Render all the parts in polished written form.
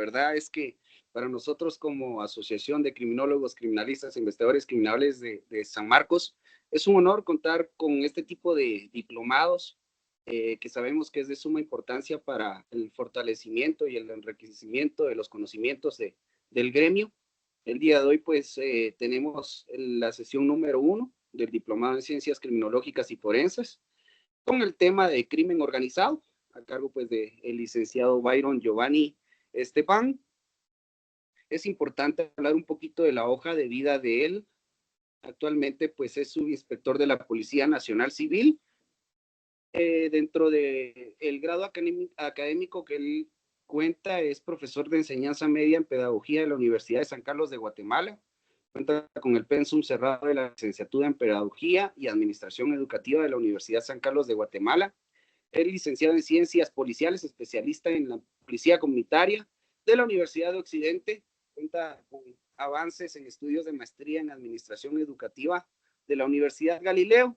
verdad es que para nosotros como Asociación de Criminólogos, Criminalistas, Investigadores Criminales de San Marcos, es un honor contar con este tipo de diplomados que sabemos que es de suma importancia para el fortalecimiento y el enriquecimiento de los conocimientos del gremio. El día de hoy, pues, tenemos la sesión número 1 del Diplomado en Ciencias Criminológicas y Forenses, con el tema de crimen organizado, a cargo, pues, del licenciado Byron Giovanni Esteban. Es importante hablar un poquito de la hoja de vida de él. Actualmente, pues, es subinspector de la Policía Nacional Civil. Dentro del grado académico que él cuenta, es profesor de enseñanza media en pedagogía de la Universidad de San Carlos de Guatemala. Cuenta con el pensum cerrado de la licenciatura en pedagogía y administración educativa de la Universidad San Carlos de Guatemala. Es licenciado en ciencias policiales, especialista en la policía comunitaria de la Universidad de Occidente. Cuenta con avances en estudios de maestría en administración educativa de la Universidad Galileo.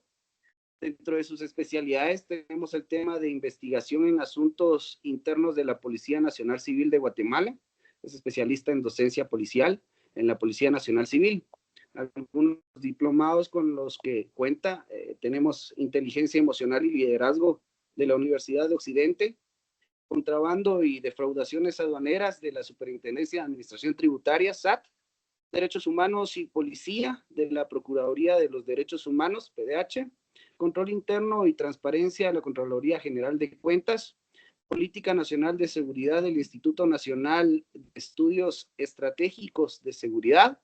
Dentro de sus especialidades tenemos el tema de investigación en asuntos internos de la Policía Nacional Civil de Guatemala. Es especialista en docencia policial en la Policía Nacional Civil. Algunos diplomados con los que cuenta, tenemos inteligencia emocional y liderazgo de la Universidad de Occidente, contrabando y defraudaciones aduaneras de la Superintendencia de Administración Tributaria, SAT, derechos humanos y policía de la Procuraduría de los Derechos Humanos, PDH, control interno y transparencia de la Contraloría General de Cuentas, política nacional de seguridad del Instituto Nacional de Estudios Estratégicos de Seguridad,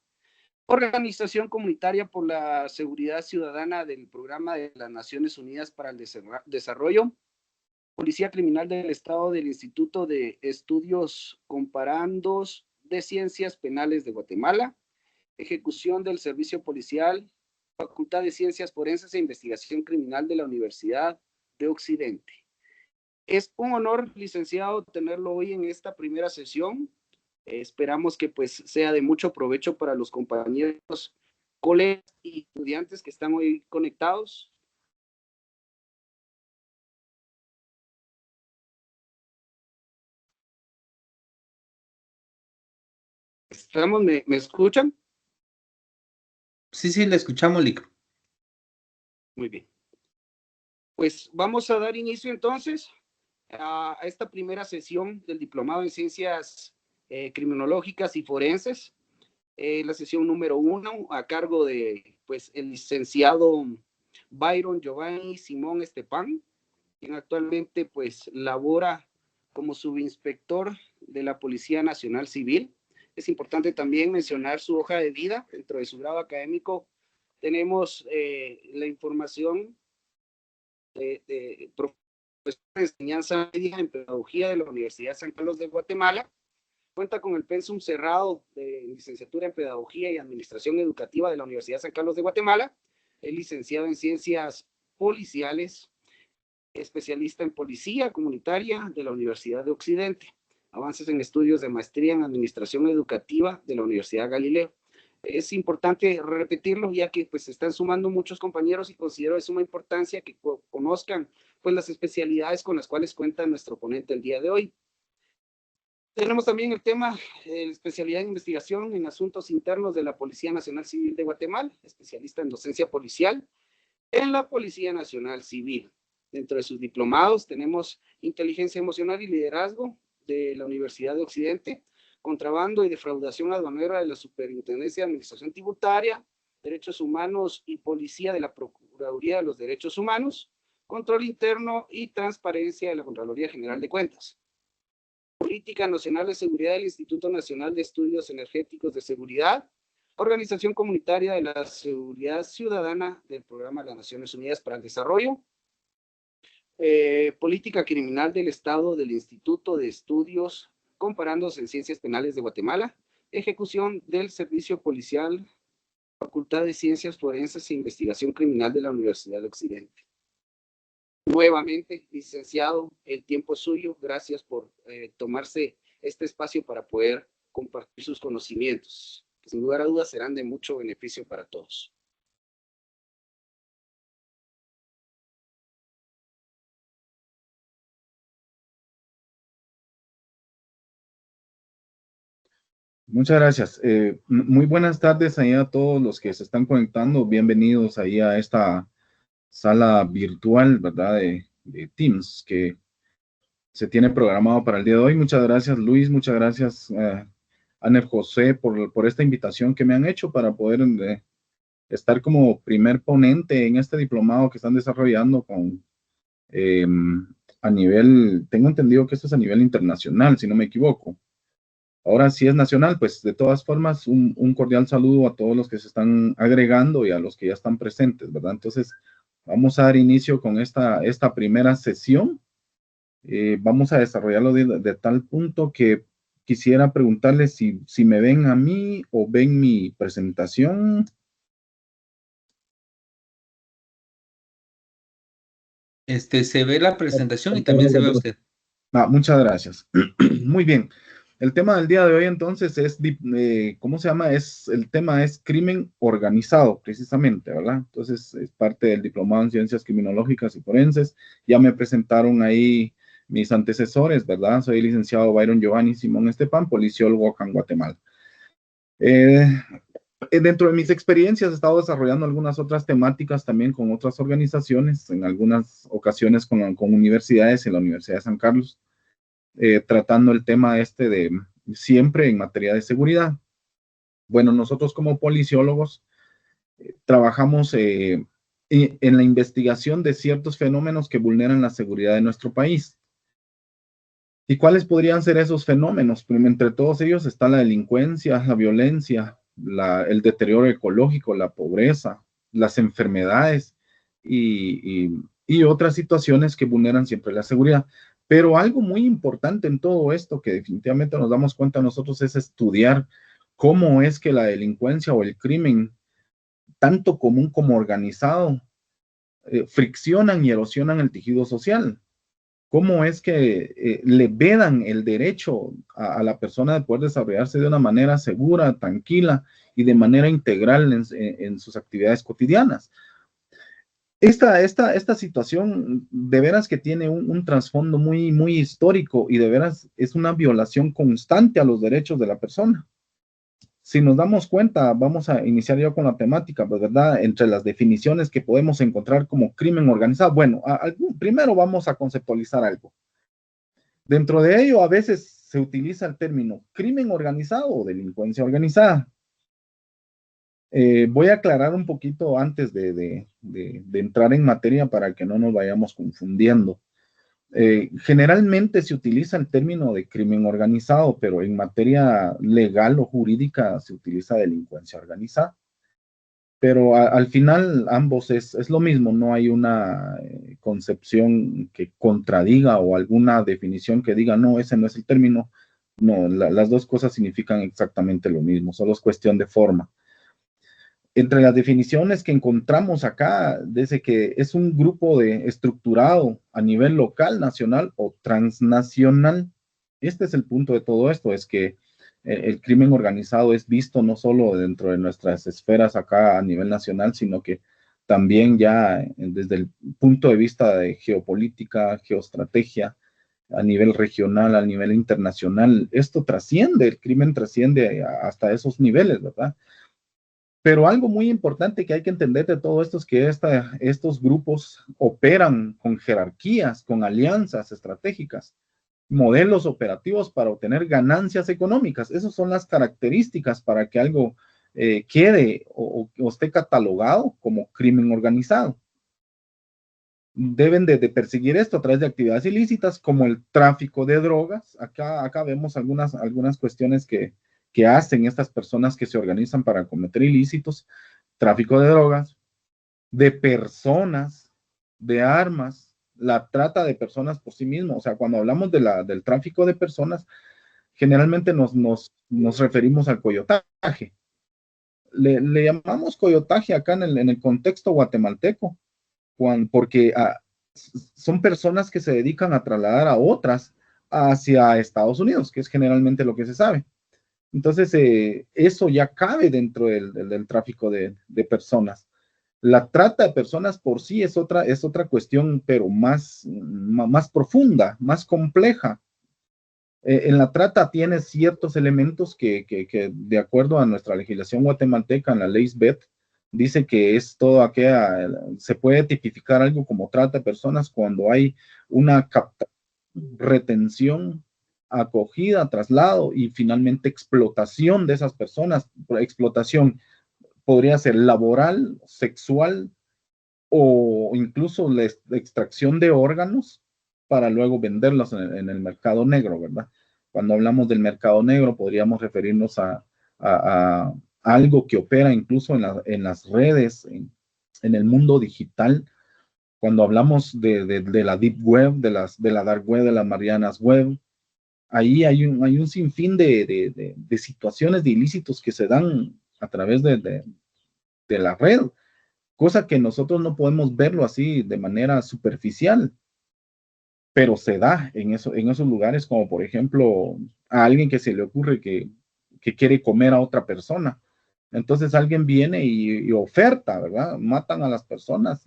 organización comunitaria por la seguridad ciudadana del Programa de las Naciones Unidas para el Desarrollo, Policía Criminal del Estado del Instituto de Estudios Comparandos de Ciencias Penales de Guatemala, ejecución del servicio policial, Facultad de Ciencias Forenses e Investigación Criminal de la Universidad de Occidente. Es un honor, licenciado, tenerlo hoy en esta primera sesión. Esperamos que pues sea de mucho provecho para los compañeros, colegas y estudiantes que están hoy conectados. Estamos, ¿me escuchan? Sí, sí, le escuchamos, Lick. Muy bien. Pues vamos a dar inicio entonces a esta primera sesión del Diplomado en Ciencias Criminológicas y Forenses, la sesión número 1 a cargo de pues el licenciado Byron Giovanni Simón Esteban, quien actualmente pues labora como subinspector de la Policía Nacional Civil. Es importante también mencionar su hoja de vida. Dentro de su grado académico tenemos la información de profesor de enseñanza media en pedagogía de la Universidad San Carlos de Guatemala. Cuenta con el pensum cerrado de licenciatura en pedagogía y administración educativa de la Universidad San Carlos de Guatemala. Es licenciado en ciencias policiales, especialista en policía comunitaria de la Universidad de Occidente. Avances en estudios de maestría en administración educativa de la Universidad Galileo. Es importante repetirlo, ya que pues se están sumando muchos compañeros y considero de suma importancia que conozcan pues las especialidades con las cuales cuenta nuestro ponente el día de hoy. Tenemos también el tema de especialidad en investigación en asuntos internos de la Policía Nacional Civil de Guatemala, especialista en docencia policial en la Policía Nacional Civil. Dentro de sus diplomados tenemos inteligencia emocional y liderazgo de la Universidad de Occidente, contrabando y defraudación aduanera de la Superintendencia de Administración Tributaria, derechos humanos y policía de la Procuraduría de los Derechos Humanos, control interno y transparencia de la Contraloría General de Cuentas. Política Nacional de Seguridad del Instituto Nacional de Estudios Energéticos de Seguridad, Organización Comunitaria de la Seguridad Ciudadana del Programa de las Naciones Unidas para el Desarrollo, Política Criminal del Estado del Instituto de Estudios Comparándose en Ciencias Penales de Guatemala, ejecución del Servicio Policial, Facultad de Ciencias Forenses e Investigación Criminal de la Universidad de Occidente. Nuevamente, licenciado, el tiempo es suyo. Gracias por tomarse este espacio para poder compartir sus conocimientos, que sin lugar a dudas serán de mucho beneficio para todos. Muchas gracias. Muy buenas tardes ahí a todos los que se están conectando. Bienvenidos ahí a esta sala virtual, ¿verdad? De Teams que se tiene programado para el día de hoy. Muchas gracias, Luis. Muchas gracias, Ana José, por esta invitación que me han hecho para poder estar como primer ponente en este diplomado que están desarrollando a nivel, tengo entendido que esto es a nivel internacional, si no me equivoco. Ahora sí es nacional, pues de todas formas, un cordial saludo a todos los que se están agregando y a los que ya están presentes, ¿verdad? Entonces, vamos a dar inicio con esta primera sesión. Vamos a desarrollarlo de tal punto que quisiera preguntarles si me ven a mí o ven mi presentación. Se ve la presentación y también se ve a usted. Muchas gracias. Muy bien. El tema del día de hoy entonces es, ¿cómo se llama? El tema es crimen organizado, precisamente, ¿verdad? Entonces es parte del diplomado en ciencias criminológicas y forenses. Ya me presentaron ahí mis antecesores, ¿verdad? Soy licenciado Byron Giovanni Simón Estepán, policiólogo acá en Guatemala. Dentro de mis experiencias he estado desarrollando algunas otras temáticas también con otras organizaciones, en algunas ocasiones con universidades, en la Universidad de San Carlos, tratando el tema de siempre en materia de seguridad. Bueno, nosotros como policiólogos trabajamos en la investigación de ciertos fenómenos que vulneran la seguridad de nuestro país. ¿Y cuáles podrían ser esos fenómenos? Pues, entre todos ellos está la delincuencia, la violencia, el deterioro ecológico, la pobreza, las enfermedades y otras situaciones que vulneran siempre la seguridad. Pero algo muy importante en todo esto que definitivamente nos damos cuenta nosotros es estudiar cómo es que la delincuencia o el crimen, tanto común como organizado, friccionan y erosionan el tejido social. ¿Cómo es que le vedan el derecho a la persona de poder desarrollarse de una manera segura, tranquila y de manera integral en sus actividades cotidianas? Esta situación de veras que tiene un trasfondo muy, muy histórico y de veras es una violación constante a los derechos de la persona. Si nos damos cuenta, vamos a iniciar ya con la temática, ¿verdad? Entre las definiciones que podemos encontrar como crimen organizado. Bueno, primero vamos a conceptualizar algo. Dentro de ello, a veces se utiliza el término crimen organizado o delincuencia organizada. Voy a aclarar un poquito antes de entrar en materia para que no nos vayamos confundiendo. Generalmente se utiliza el término de crimen organizado, pero en materia legal o jurídica se utiliza delincuencia organizada. Pero al final ambos es lo mismo, no hay una concepción que contradiga o alguna definición que diga, no, ese no es el término. No, las dos cosas significan exactamente lo mismo, solo es cuestión de forma. Entre las definiciones que encontramos acá, dice que es un grupo estructurado a nivel local, nacional o transnacional. Este es el punto de todo esto, es que el crimen organizado es visto no solo dentro de nuestras esferas acá a nivel nacional, sino que también ya desde el punto de vista de geopolítica, geoestrategia, a nivel regional, a nivel internacional. Esto trasciende, el crimen trasciende hasta esos niveles, ¿verdad? Pero algo muy importante que hay que entender de todo esto es que estos grupos operan con jerarquías, con alianzas estratégicas, modelos operativos para obtener ganancias económicas. Esas son las características para que algo quede o esté catalogado como crimen organizado. Deben de perseguir esto a través de actividades ilícitas como el tráfico de drogas. Acá vemos algunas cuestiones que hacen estas personas que se organizan para cometer ilícitos: tráfico de drogas, de personas, de armas, la trata de personas por sí mismo. O sea, cuando hablamos del tráfico de personas, generalmente nos referimos al coyotaje. Le llamamos coyotaje acá en el contexto guatemalteco, porque son personas que se dedican a trasladar a otras hacia Estados Unidos, que es generalmente lo que se sabe. Entonces, eso ya cabe dentro del tráfico de personas. La trata de personas por sí es otra cuestión, pero más profunda, más compleja. En la trata tiene ciertos elementos que de acuerdo a nuestra legislación guatemalteca, en la ley SBET, dice que es todo aquella, se puede tipificar algo como trata de personas cuando hay una retención, acogida, traslado y finalmente explotación de esas personas. Explotación podría ser laboral, sexual o incluso la extracción de órganos para luego venderlos en el mercado negro, ¿verdad? Cuando hablamos del mercado negro, podríamos referirnos a algo que opera incluso en las redes, en el mundo digital. Cuando hablamos de la Deep Web, de la Dark Web, de las Marianas Web, ahí hay un sinfín de situaciones de ilícitos que se dan a través de la red, cosa que nosotros no podemos verlo así de manera superficial, pero se da en esos lugares, como por ejemplo a alguien que se le ocurre que quiere comer a otra persona. Entonces alguien viene y oferta, ¿verdad? Matan a las personas,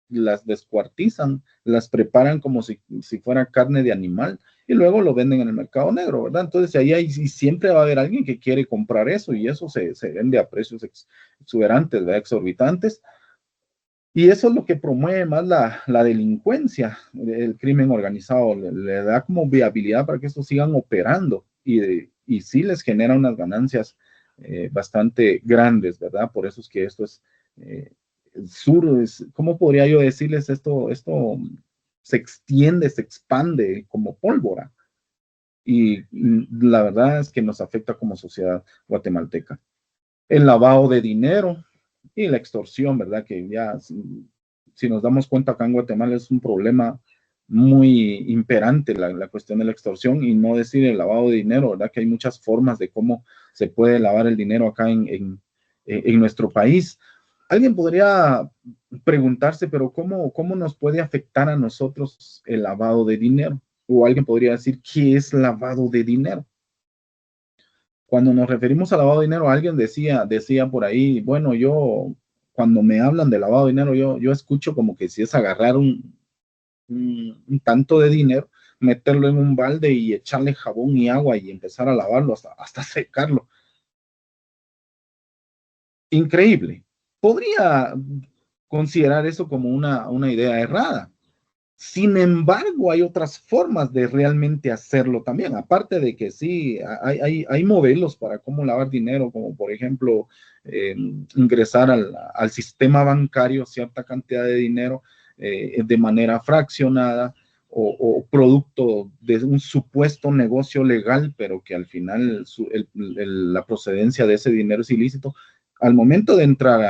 las descuartizan, las preparan como si fuera carne de animal y luego lo venden en el mercado negro, ¿verdad? Entonces ahí hay, y siempre va a haber alguien que quiere comprar eso y eso se vende a precios exuberantes, ¿verdad? Exorbitantes. Y eso es lo que promueve más la delincuencia, el crimen organizado, le da como viabilidad para que estos sigan operando y sí les genera unas ganancias bastante grandes, ¿verdad? Por eso es que esto es ¿cómo podría yo decirles esto? Esto se extiende, se expande como pólvora y la verdad es que nos afecta como sociedad guatemalteca. El lavado de dinero y la extorsión, ¿verdad? Que ya, si nos damos cuenta, acá en Guatemala es un problema muy imperante la cuestión de la extorsión y no decir el lavado de dinero, ¿verdad? Que hay muchas formas de cómo se puede lavar el dinero acá en nuestro país. Alguien podría preguntarse, pero ¿cómo nos puede afectar a nosotros el lavado de dinero? O alguien podría decir, ¿qué es lavado de dinero? Cuando nos referimos a lavado de dinero, alguien decía por ahí, bueno, yo, cuando me hablan de lavado de dinero, yo escucho como que si es agarrar un tanto de dinero, meterlo en un balde y echarle jabón y agua y empezar a lavarlo hasta secarlo. Increíble. Podría considerar eso como una idea errada. Sin embargo, hay otras formas de realmente hacerlo también, aparte de que sí, hay modelos para cómo lavar dinero, como por ejemplo, ingresar al sistema bancario cierta cantidad de dinero de manera fraccionada o producto de un supuesto negocio legal, pero que al final la procedencia de ese dinero es ilícito. Al momento de entrar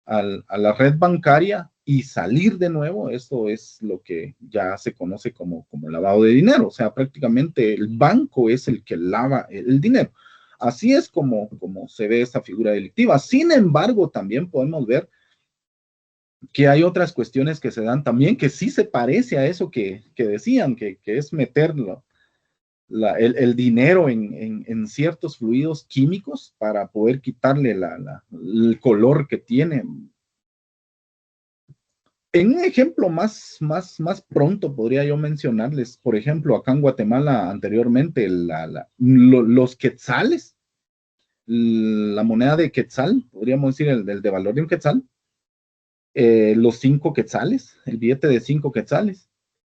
a la red bancaria y salir de nuevo, esto es lo que ya se conoce como lavado de dinero, o sea, prácticamente el banco es el que lava el dinero. Así es como se ve esta figura delictiva. Sin embargo, también podemos ver que hay otras cuestiones que se dan también que sí se parece a eso que decían, que es meterlo. El dinero en ciertos fluidos químicos para poder quitarle el color que tiene. En un ejemplo más pronto podría yo mencionarles, por ejemplo, acá en Guatemala anteriormente, los quetzales, la moneda de quetzal, podríamos decir el de valor de un quetzal, los 5 quetzales, el billete de 5 quetzales,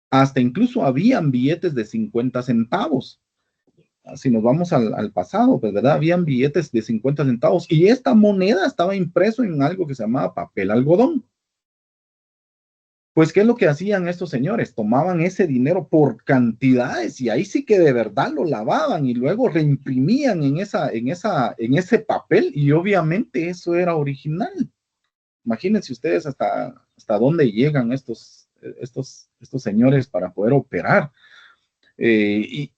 hasta incluso habían billetes de 50 centavos. Si nos vamos al pasado, pues, ¿verdad? Habían billetes de 50 centavos y esta moneda estaba impreso en algo que se llamaba papel algodón. Pues, ¿qué es lo que hacían estos señores? Tomaban ese dinero por cantidades y ahí sí que de verdad lo lavaban y luego reimprimían en ese papel y obviamente eso era original. Imagínense ustedes hasta dónde llegan estos señores para poder operar. Y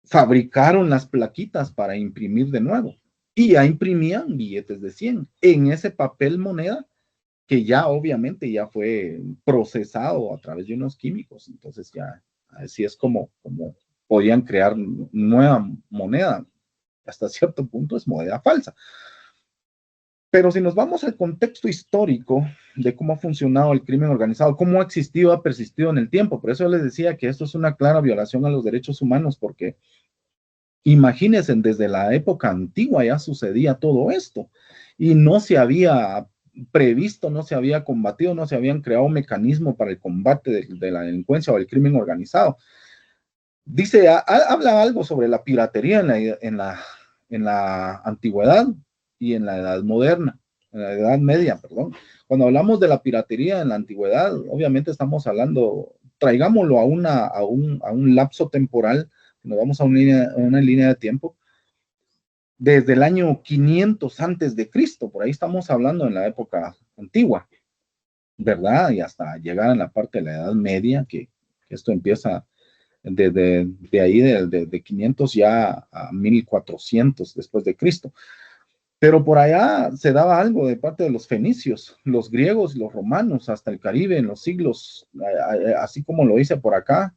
fabricaron las plaquitas para imprimir de nuevo y ya imprimían billetes de 100 en ese papel moneda que ya obviamente ya fue procesado a través de unos químicos. Entonces ya así es como podían crear nueva moneda. Hasta cierto punto es moneda falsa. Pero si nos vamos al contexto histórico de cómo ha funcionado el crimen organizado, cómo ha existido, ha persistido en el tiempo, por eso les decía que esto es una clara violación a los derechos humanos, porque imagínense, desde la época antigua ya sucedía todo esto y no se había previsto, no se había combatido, no se habían creado mecanismos para el combate de la delincuencia o el crimen organizado. Dice, habla algo sobre la piratería en la antigüedad y en la edad moderna, en la edad media, perdón. Cuando hablamos de la piratería en la antigüedad, obviamente estamos hablando, traigámoslo a un lapso temporal, nos vamos a una línea de tiempo, desde el año 500 antes de Cristo, por ahí estamos hablando en la época antigua, ¿verdad? Y hasta llegar a la parte de la Edad Media, que esto empieza de ahí, de 500 ya a 1400 después de Cristo. Pero por allá se daba algo de parte de los fenicios, los griegos y los romanos, hasta el Caribe en los siglos, así como lo dice por acá,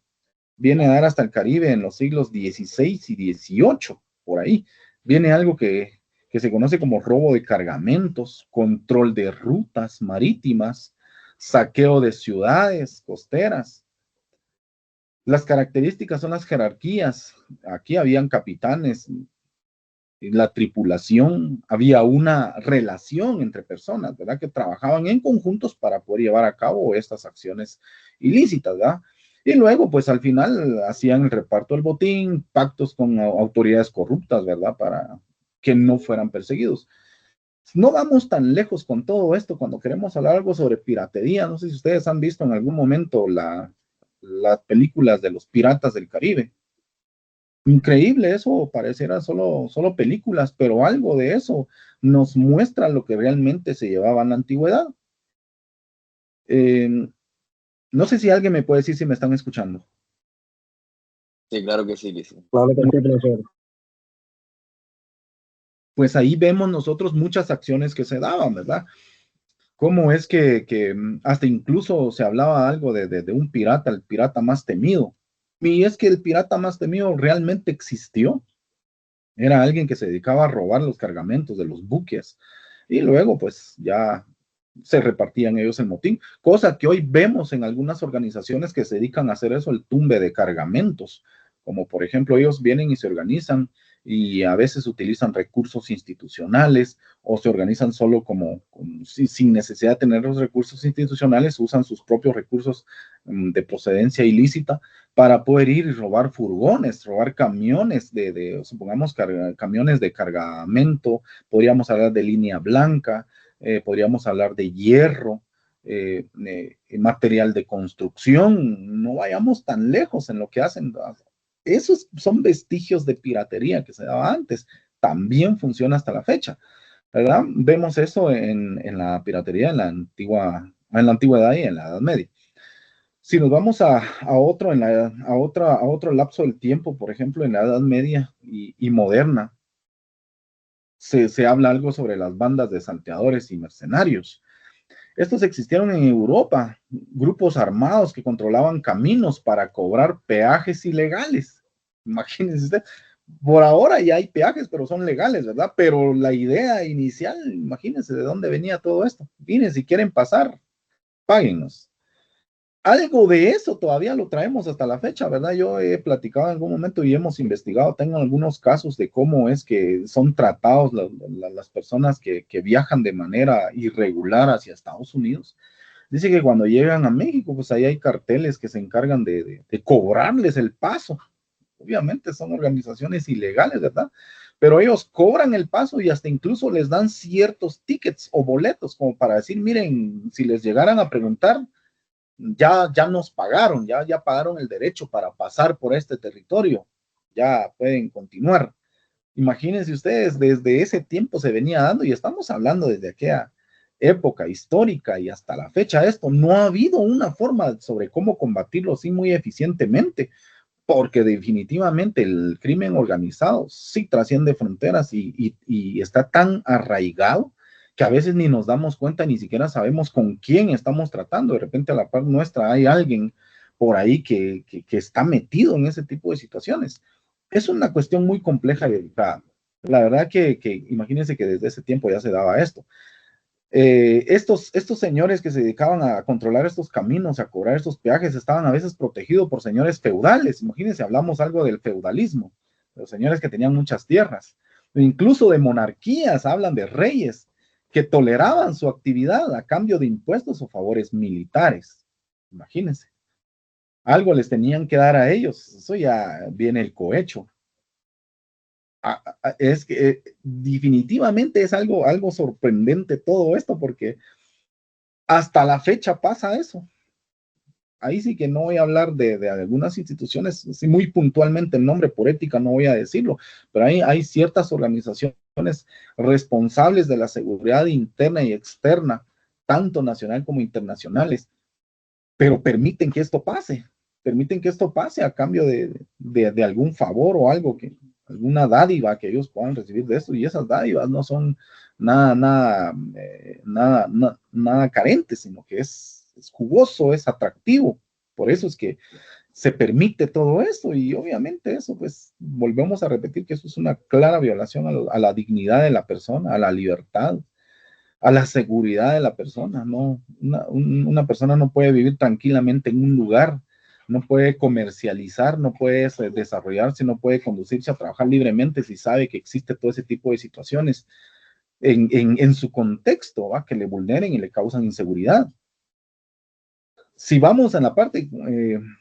viene a dar hasta el Caribe en los siglos XVI y XVIII, por ahí. Viene algo que se conoce como robo de cargamentos, control de rutas marítimas, saqueo de ciudades costeras. Las características son las jerarquías. Aquí habían capitanes, la tripulación, había una relación entre personas, ¿verdad? Que trabajaban en conjuntos para poder llevar a cabo estas acciones ilícitas, ¿verdad? Y luego, pues al final hacían el reparto del botín, pactos con autoridades corruptas, ¿verdad? Para que no fueran perseguidos. No vamos tan lejos con todo esto cuando queremos hablar algo sobre piratería. No sé si ustedes han visto en algún momento las películas de los piratas del Caribe. Increíble, eso pareciera solo películas, pero algo de eso nos muestra lo que realmente se llevaba en la antigüedad. No sé si alguien me puede decir si me están escuchando. Sí, claro que sí, Lice. Claro que sí, profesor. Pues ahí vemos nosotros muchas acciones que se daban, ¿verdad? Cómo es que hasta incluso se hablaba algo de un pirata, el pirata más temido. Y es que el pirata más temido realmente existió. Era alguien que se dedicaba a robar los cargamentos de los buques. Y luego, pues ya se repartían ellos el motín. Cosa que hoy vemos en algunas organizaciones que se dedican a hacer eso, el tumbe de cargamentos. Como por ejemplo, ellos vienen y se organizan y a veces utilizan recursos institucionales o se organizan solo sin necesidad de tener los recursos institucionales, usan sus propios recursos de procedencia ilícita para poder ir y robar furgones, robar camiones supongamos, camiones de cargamento, podríamos hablar de línea blanca, podríamos hablar de hierro, material de construcción, no vayamos tan lejos en lo que hacen. Esos son vestigios de piratería que se daba antes, también funciona hasta la fecha, ¿verdad? Vemos eso en la piratería en la antigüedad y en la Edad Media. Si nos vamos a otro lapso del tiempo, por ejemplo, en la Edad Media y moderna, se habla algo sobre las bandas de salteadores y mercenarios. Estos existieron en Europa, grupos armados que controlaban caminos para cobrar peajes ilegales. Imagínense usted, por ahora ya hay peajes, pero son legales, ¿verdad? Pero la idea inicial, imagínense de dónde venía todo esto. Miren, si quieren pasar, páguenos. Algo de eso todavía lo traemos hasta la fecha, ¿verdad? Yo he platicado en algún momento y hemos investigado, tengo algunos casos de cómo es que son tratados las personas que viajan de manera irregular hacia Estados Unidos. Dice que cuando llegan a México, pues ahí hay carteles que se encargan de cobrarles el paso. Obviamente son organizaciones ilegales, ¿verdad? Pero ellos cobran el paso y hasta incluso les dan ciertos tickets o boletos como para decir, miren, si les llegaran a preguntar, ya nos pagaron, ya pagaron el derecho para pasar por este territorio, ya pueden continuar. Imagínense ustedes, desde ese tiempo se venía dando y estamos hablando desde aquella época histórica y hasta la fecha esto, no ha habido una forma sobre cómo combatirlo así muy eficientemente, porque definitivamente el crimen organizado sí trasciende fronteras y está tan arraigado que a veces ni nos damos cuenta, ni siquiera sabemos con quién estamos tratando. De repente a la par nuestra hay alguien por ahí que está metido en ese tipo de situaciones. Es una cuestión muy compleja y delicada. La verdad que imagínense que desde ese tiempo ya se daba esto. Estos señores que se dedicaban a controlar estos caminos, a cobrar estos peajes, estaban a veces protegidos por señores feudales. Imagínense, hablamos algo del feudalismo, los señores que tenían muchas tierras, incluso de monarquías, hablan de reyes que toleraban su actividad a cambio de impuestos o favores militares. Imagínense, algo les tenían que dar a ellos, eso ya viene el cohecho. Es que definitivamente es algo sorprendente todo esto, porque hasta la fecha pasa eso. Ahí sí que no voy a hablar de algunas instituciones, sí, muy puntualmente el nombre por ética no voy a decirlo, pero hay ciertas organizaciones responsables de la seguridad interna y externa, tanto nacional como internacionales, pero permiten que esto pase a cambio de algún favor o algo alguna dádiva que ellos puedan recibir de esto, y esas dádivas no son nada carentes, sino que es jugoso, es atractivo. Por eso es que se permite todo esto, y obviamente eso, pues, volvemos a repetir que eso es una clara violación a la dignidad de la persona, a la libertad, a la seguridad de la persona, ¿no? Una persona no puede vivir tranquilamente en un lugar, no puede comercializar, no puede desarrollarse, no puede conducirse a trabajar libremente si sabe que existe todo ese tipo de situaciones en su contexto, ¿va? Que le vulneren y le causan inseguridad. Si vamos en la parte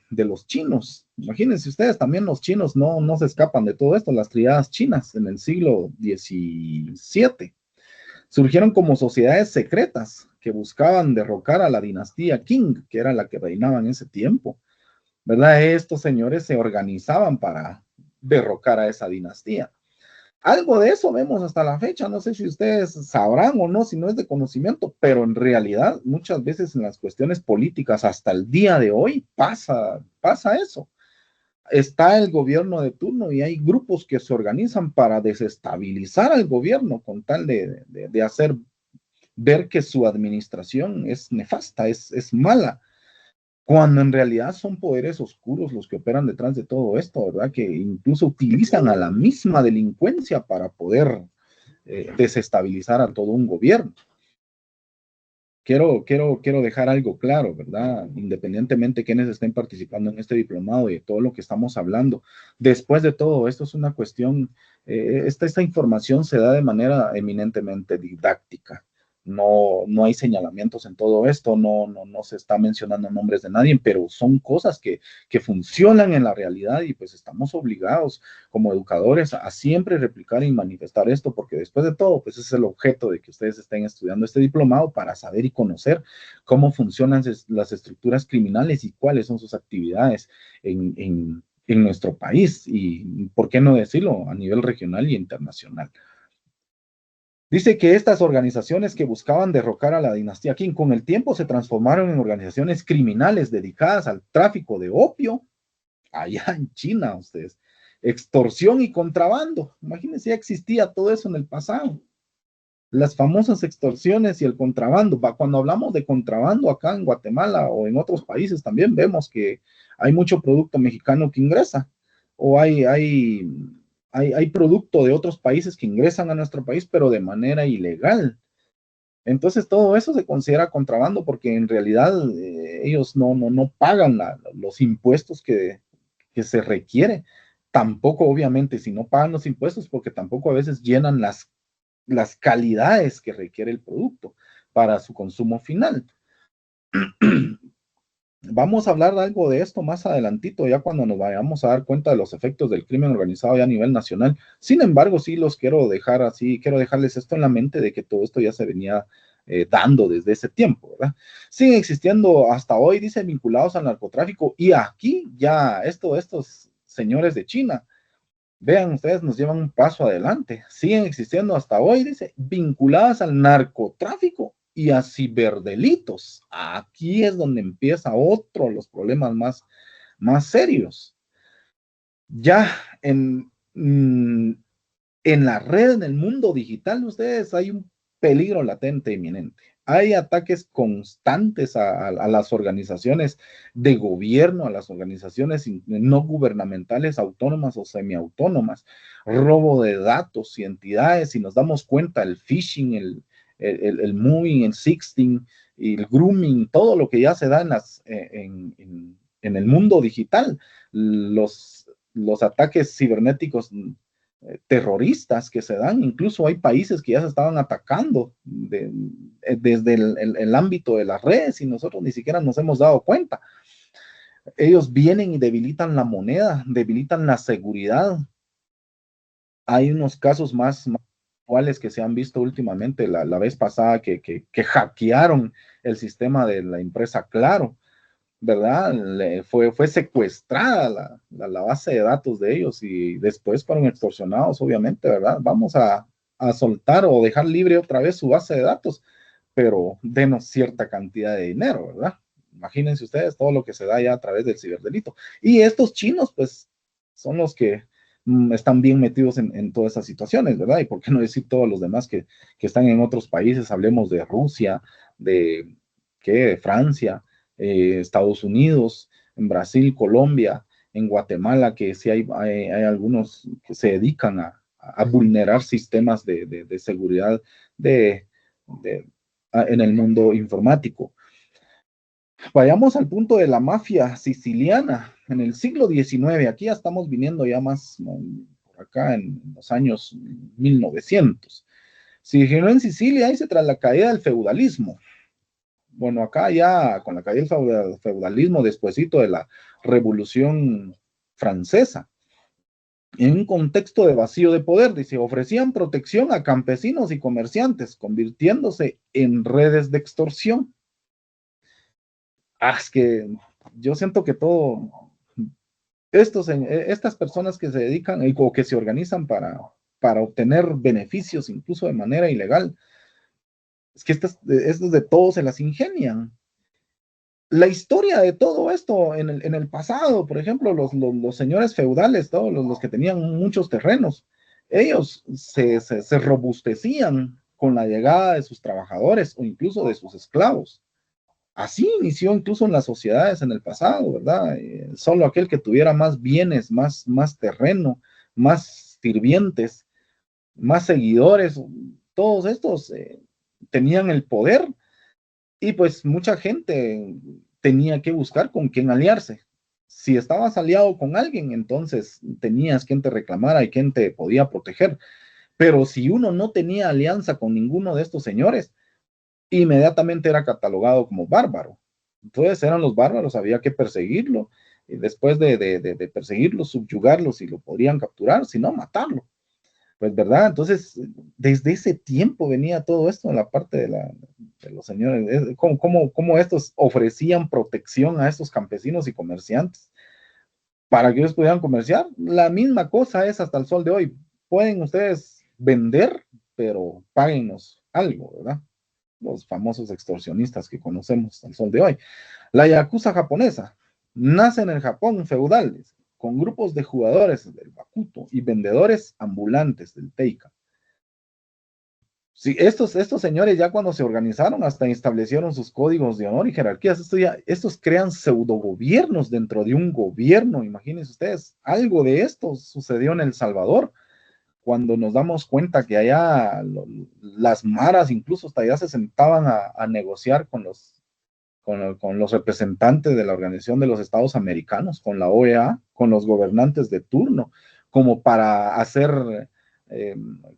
de los chinos, imagínense ustedes, también los chinos no se escapan de todo esto, las triadas chinas en el siglo XVII surgieron como sociedades secretas que buscaban derrocar a la dinastía Qing, que era la que reinaba en ese tiempo, ¿verdad? Estos señores se organizaban para derrocar a esa dinastía. Algo de eso vemos hasta la fecha, no sé si ustedes sabrán o no, si no es de conocimiento, pero en realidad muchas veces en las cuestiones políticas hasta el día de hoy pasa eso. Está el gobierno de turno y hay grupos que se organizan para desestabilizar al gobierno con tal de hacer ver que su administración es nefasta, es mala, cuando en realidad son poderes oscuros los que operan detrás de todo esto, ¿verdad? Que incluso utilizan a la misma delincuencia para poder desestabilizar a todo un gobierno. Quiero dejar algo claro, ¿verdad? Independientemente de quienes estén participando en este diplomado y de todo lo que estamos hablando, después de todo esto es una cuestión, esta información se da de manera eminentemente didáctica. No hay señalamientos en todo esto, no se está mencionando nombres de nadie, pero son cosas que funcionan en la realidad, y pues estamos obligados como educadores a siempre replicar y manifestar esto, porque después de todo, pues ese es el objeto de que ustedes estén estudiando este diplomado, para saber y conocer cómo funcionan las estructuras criminales y cuáles son sus actividades en nuestro país, y por qué no decirlo, a nivel regional y internacional. Dice que estas organizaciones que buscaban derrocar a la dinastía Qing con el tiempo se transformaron en organizaciones criminales dedicadas al tráfico de opio, allá en China, ustedes, extorsión y contrabando. Imagínense, ya existía todo eso en el pasado. Las famosas extorsiones y el contrabando. Cuando hablamos de contrabando acá en Guatemala o en otros países, también vemos que hay mucho producto mexicano que ingresa, o hay producto de otros países que ingresan a nuestro país, pero de manera ilegal. Entonces todo eso se considera contrabando, porque en realidad ellos no pagan los impuestos que se requiere. Tampoco, obviamente, si no pagan los impuestos, porque tampoco a veces llenan las calidades que requiere el producto para su consumo final. Vamos a hablar de algo de esto más adelantito, ya cuando nos vayamos a dar cuenta de los efectos del crimen organizado ya a nivel nacional. Sin embargo, sí los quiero dejar así, quiero dejarles esto en la mente, de que todo esto ya se venía dando desde ese tiempo, ¿verdad? Siguen existiendo hasta hoy, dice, vinculados al narcotráfico, y aquí ya estos señores de China, vean ustedes, nos llevan un paso adelante. Siguen existiendo hasta hoy, dice, vinculadas al narcotráfico y a ciberdelitos. Aquí es donde empieza otro de los problemas más serios. Ya en la red, en el mundo digital, ustedes, hay un peligro latente inminente. Hay ataques constantes a las organizaciones de gobierno, a las organizaciones no gubernamentales, autónomas o semiautónomas, robo de datos y entidades, y nos damos cuenta, el phishing, el moving, el sexting, y el grooming, todo lo que ya se da en el mundo digital, los ataques cibernéticos terroristas que se dan, incluso hay países que ya se estaban atacando desde el ámbito de las redes y nosotros ni siquiera nos hemos dado cuenta. Ellos vienen y debilitan la moneda, debilitan la seguridad. Hay unos casos más actuales que se han visto últimamente, la vez pasada que hackearon el sistema de la empresa Claro, ¿verdad? Fue secuestrada la base de datos de ellos y después fueron extorsionados, obviamente, ¿verdad? Vamos a soltar o dejar libre otra vez su base de datos, pero denos cierta cantidad de dinero, ¿verdad? Imagínense ustedes todo lo que se da ya a través del ciberdelito. Y estos chinos, pues, son los que están bien metidos en todas esas situaciones, ¿verdad? Y por qué no decir todos los demás que están en otros países, hablemos de Rusia, de Francia, Estados Unidos, en Brasil, Colombia, en Guatemala, que sí hay algunos que se dedican a vulnerar sistemas de seguridad en el mundo informático. Vayamos al punto de la mafia siciliana en el siglo XIX. Aquí ya estamos viniendo ya más por acá en los años 1900. Se originó en Sicilia y tras la caída del feudalismo. Bueno, acá ya con la caída del feudalismo, despuesito de la Revolución Francesa, en un contexto de vacío de poder, dice, ofrecían protección a campesinos y comerciantes, convirtiéndose en redes de extorsión. Es que yo siento que estas personas que se dedican o que se organizan para obtener beneficios, incluso de manera ilegal, es que estos de todos se las ingenian. La historia de todo esto en el pasado, por ejemplo, los señores feudales, todos los que tenían muchos terrenos, ellos se robustecían con la llegada de sus trabajadores o incluso de sus esclavos. Así inició incluso en las sociedades en el pasado, ¿verdad? Solo aquel que tuviera más bienes, más terreno, más sirvientes, más seguidores, todos estos tenían el poder y pues mucha gente tenía que buscar con quién aliarse. Si estabas aliado con alguien, entonces tenías quien te reclamara y quien te podía proteger. Pero si uno no tenía alianza con ninguno de estos señores, inmediatamente era catalogado como bárbaro. Entonces eran los bárbaros, había que perseguirlo, y después de perseguirlo, subyugarlo si lo podrían capturar, si no, matarlo. Pues, ¿verdad? Entonces, desde ese tiempo venía todo esto en la parte de los señores, cómo estos ofrecían protección a estos campesinos y comerciantes para que ellos pudieran comerciar. La misma cosa es hasta el sol de hoy. Pueden ustedes vender, pero páguenos algo, ¿verdad? Los famosos extorsionistas que conocemos al sol de hoy. La yakuza japonesa nace en el Japón feudal, con grupos de jugadores del bakuto y vendedores ambulantes del teika. Sí, estos señores ya cuando se organizaron hasta establecieron sus códigos de honor y jerarquías. Estos crean pseudogobiernos dentro de un gobierno. Imagínense ustedes, algo de esto sucedió en El Salvador, cuando nos damos cuenta que allá las maras incluso hasta allá se sentaban a negociar con los representantes de la Organización de los Estados Americanos, con la OEA, con los gobernantes de turno, como para hacer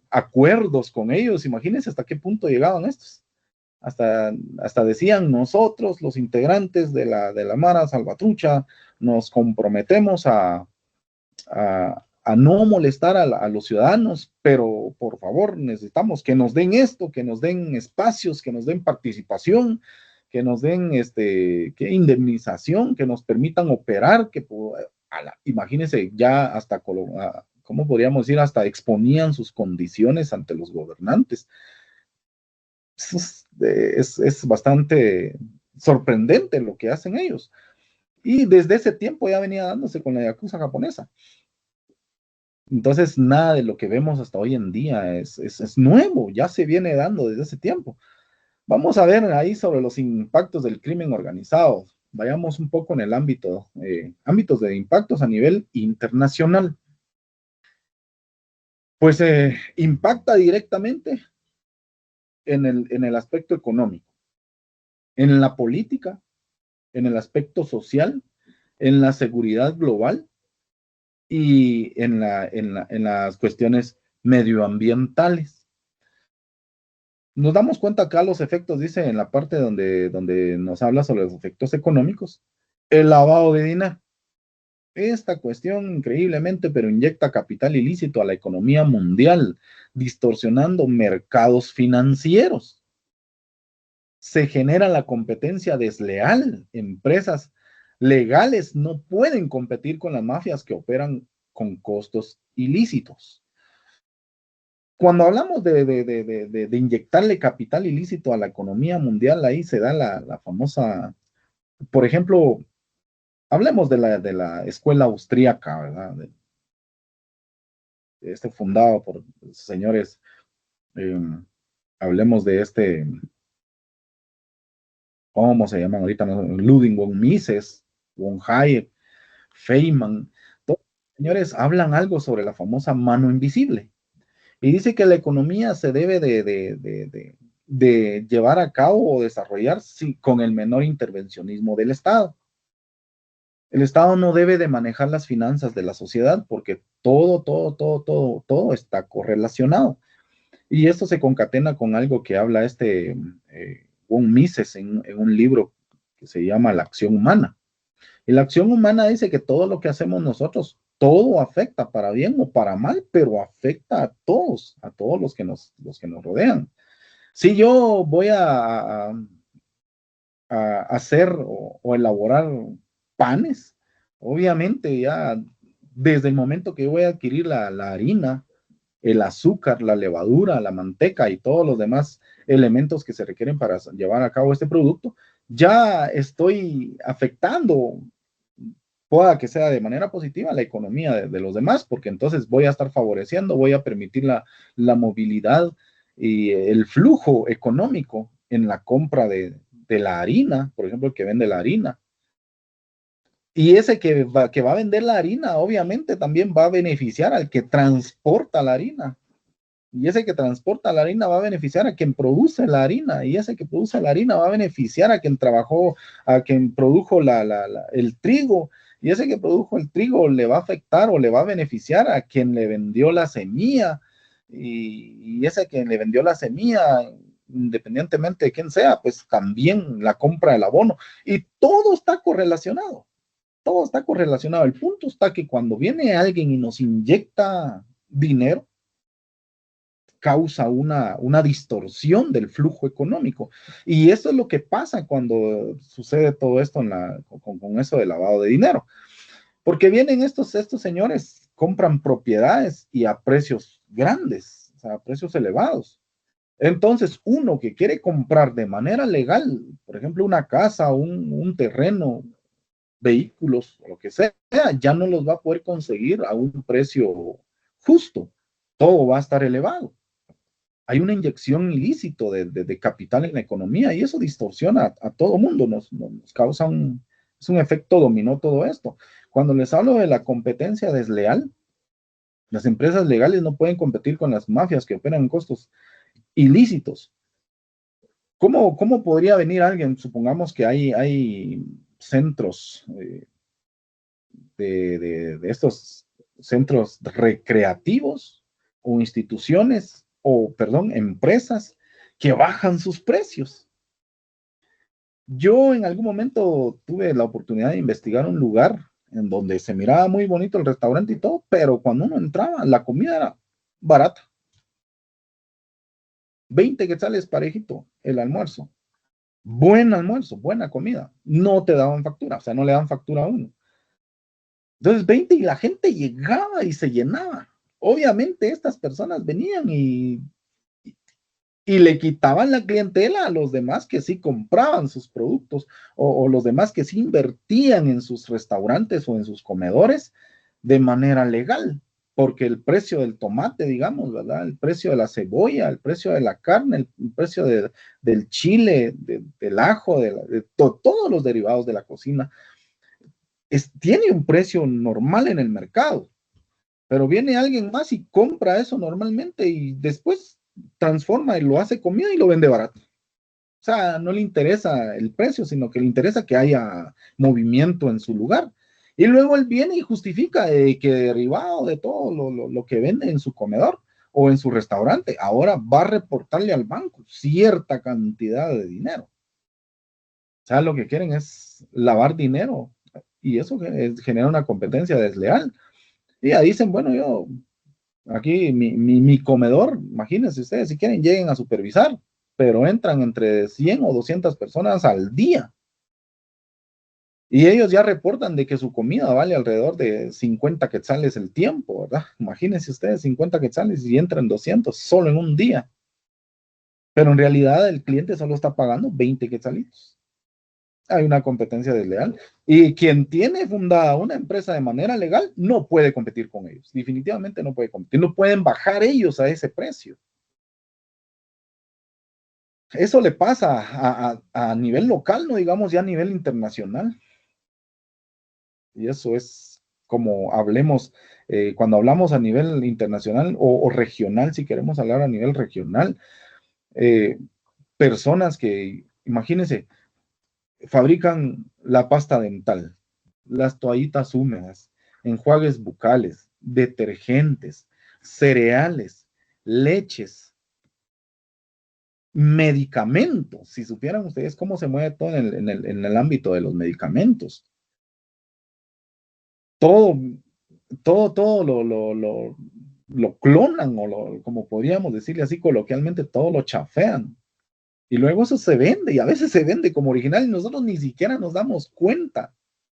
acuerdos con ellos. Imagínense hasta qué punto llegaban estos. Hasta decían, nosotros, los integrantes de la Mara Salvatrucha, nos comprometemos a no molestar a los ciudadanos, pero por favor necesitamos que nos den esto, que nos den espacios, que nos den participación, que nos den indemnización, que nos permitan operar, imagínense ya hasta, ¿cómo podríamos decir? Hasta exponían sus condiciones ante los gobernantes. Es bastante sorprendente lo que hacen ellos. Y desde ese tiempo ya venía dándose con la yakuza japonesa. Entonces, nada de lo que vemos hasta hoy en día es nuevo, ya se viene dando desde ese tiempo. Vamos a ver ahí sobre los impactos del crimen organizado. Vayamos un poco en el ámbitos de impactos a nivel internacional. Pues impacta directamente en el aspecto económico, en la política, en el aspecto social, en la seguridad global y en las cuestiones medioambientales. Nos damos cuenta acá los efectos, dice en la parte donde nos habla sobre los efectos económicos, el lavado de dinero. Esta cuestión increíblemente, pero inyecta capital ilícito a la economía mundial, distorsionando mercados financieros. Se genera la competencia desleal. Empresas legales no pueden competir con las mafias que operan con costos ilícitos. Cuando hablamos de inyectarle capital ilícito a la economía mundial, ahí se da la famosa, por ejemplo, hablemos de la escuela austríaca, ¿verdad? Fundado por señores, hablemos de ¿cómo se llaman ahorita? Ludwig von Mises, von Hayek, Feynman. Todos los señores hablan algo sobre la famosa mano invisible. Y dice que la economía se debe de llevar a cabo o desarrollar con el menor intervencionismo del Estado. El Estado no debe de manejar las finanzas de la sociedad porque todo está correlacionado. Y esto se concatena con algo que habla von Mises en un libro que se llama La acción humana. Y la acción humana dice que todo lo que hacemos nosotros, todo afecta para bien o para mal, pero afecta a todos los que nos rodean. Si yo voy a hacer o elaborar panes, obviamente ya desde el momento que yo voy a adquirir la harina, el azúcar, la levadura, la manteca y todos los demás elementos que se requieren para llevar a cabo este producto, ya estoy afectando, pueda que sea de manera positiva, la economía de los demás, porque entonces voy a estar favoreciendo, voy a permitir la movilidad y el flujo económico en la compra de la harina, por ejemplo, el que vende la harina. Y ese que va a vender la harina, obviamente también va a beneficiar al que transporta la harina. Y ese que transporta la harina va a beneficiar a quien produce la harina. Y ese que produce la harina va a beneficiar a quien trabajó, a quien produjo el trigo. Y ese que produjo el trigo le va a afectar o le va a beneficiar a quien le vendió la semilla. Y ese que le vendió la semilla, independientemente de quién sea, pues también la compra del abono. Y todo está correlacionado. Todo está correlacionado. El punto está que cuando viene alguien y nos inyecta dinero, causa una distorsión del flujo económico. Y eso es lo que pasa cuando sucede todo esto con eso de lavado de dinero. Porque vienen estos señores, compran propiedades y a precios grandes, o sea, a precios elevados. Entonces, uno que quiere comprar de manera legal, por ejemplo, una casa, un terreno, vehículos, o lo que sea, ya no los va a poder conseguir a un precio justo. Todo va a estar elevado. Hay una inyección ilícito de capital en la economía y eso distorsiona a todo mundo, nos causa es un efecto dominó todo esto. Cuando les hablo de la competencia desleal, las empresas legales no pueden competir con las mafias que operan en costos ilícitos. ¿Cómo podría venir alguien? Supongamos que hay centros de estos centros recreativos o instituciones empresas que bajan sus precios. Yo en algún momento tuve la oportunidad de investigar un lugar en donde se miraba muy bonito el restaurante y todo, pero cuando uno entraba, la comida era barata. 20 quetzales parejito el almuerzo. Buen almuerzo, buena comida. No te daban factura, o sea, no le dan factura a uno. Entonces 20 y la gente llegaba y se llenaba. Obviamente estas personas venían y le quitaban la clientela a los demás que sí compraban sus productos o los demás que sí invertían en sus restaurantes o en sus comedores de manera legal, porque el precio del tomate, digamos, ¿verdad? El precio de la cebolla, el precio de la carne, el precio del chile, del ajo, todos los derivados de la cocina, tiene un precio normal en el mercado, pero viene alguien más y compra eso normalmente y después transforma y lo hace comida y lo vende barato. O sea, no le interesa el precio, sino que le interesa que haya movimiento en su lugar. Y luego él viene y justifica que derivado de todo lo que vende en su comedor o en su restaurante, ahora va a reportarle al banco cierta cantidad de dinero. O sea, lo que quieren es lavar dinero y eso genera una competencia desleal. Y ya dicen, bueno, yo aquí mi comedor, imagínense ustedes, si quieren lleguen a supervisar, pero entran entre 100 o 200 personas al día. Y ellos ya reportan de que su comida vale alrededor de 50 quetzales el tiempo, ¿verdad? Imagínense ustedes, 50 quetzales y entran 200 solo en un día. Pero en realidad el cliente solo está pagando 20 quetzalitos. Hay una competencia desleal. Y quien tiene fundada una empresa de manera legal no puede competir con ellos. Definitivamente no puede competir. No pueden bajar ellos a ese precio. Eso le pasa a nivel local, no digamos ya a nivel internacional. Y eso es como hablemos, cuando hablamos a nivel internacional o regional, si queremos hablar a nivel regional, personas que, imagínense, fabrican la pasta dental, las toallitas húmedas, enjuagues bucales, detergentes, cereales, leches, medicamentos. Si supieran ustedes cómo se mueve todo en el ámbito de los medicamentos. Todo lo clonan o como podríamos decirle así coloquialmente, todo lo chafean. Y luego eso se vende y a veces se vende como original y nosotros ni siquiera nos damos cuenta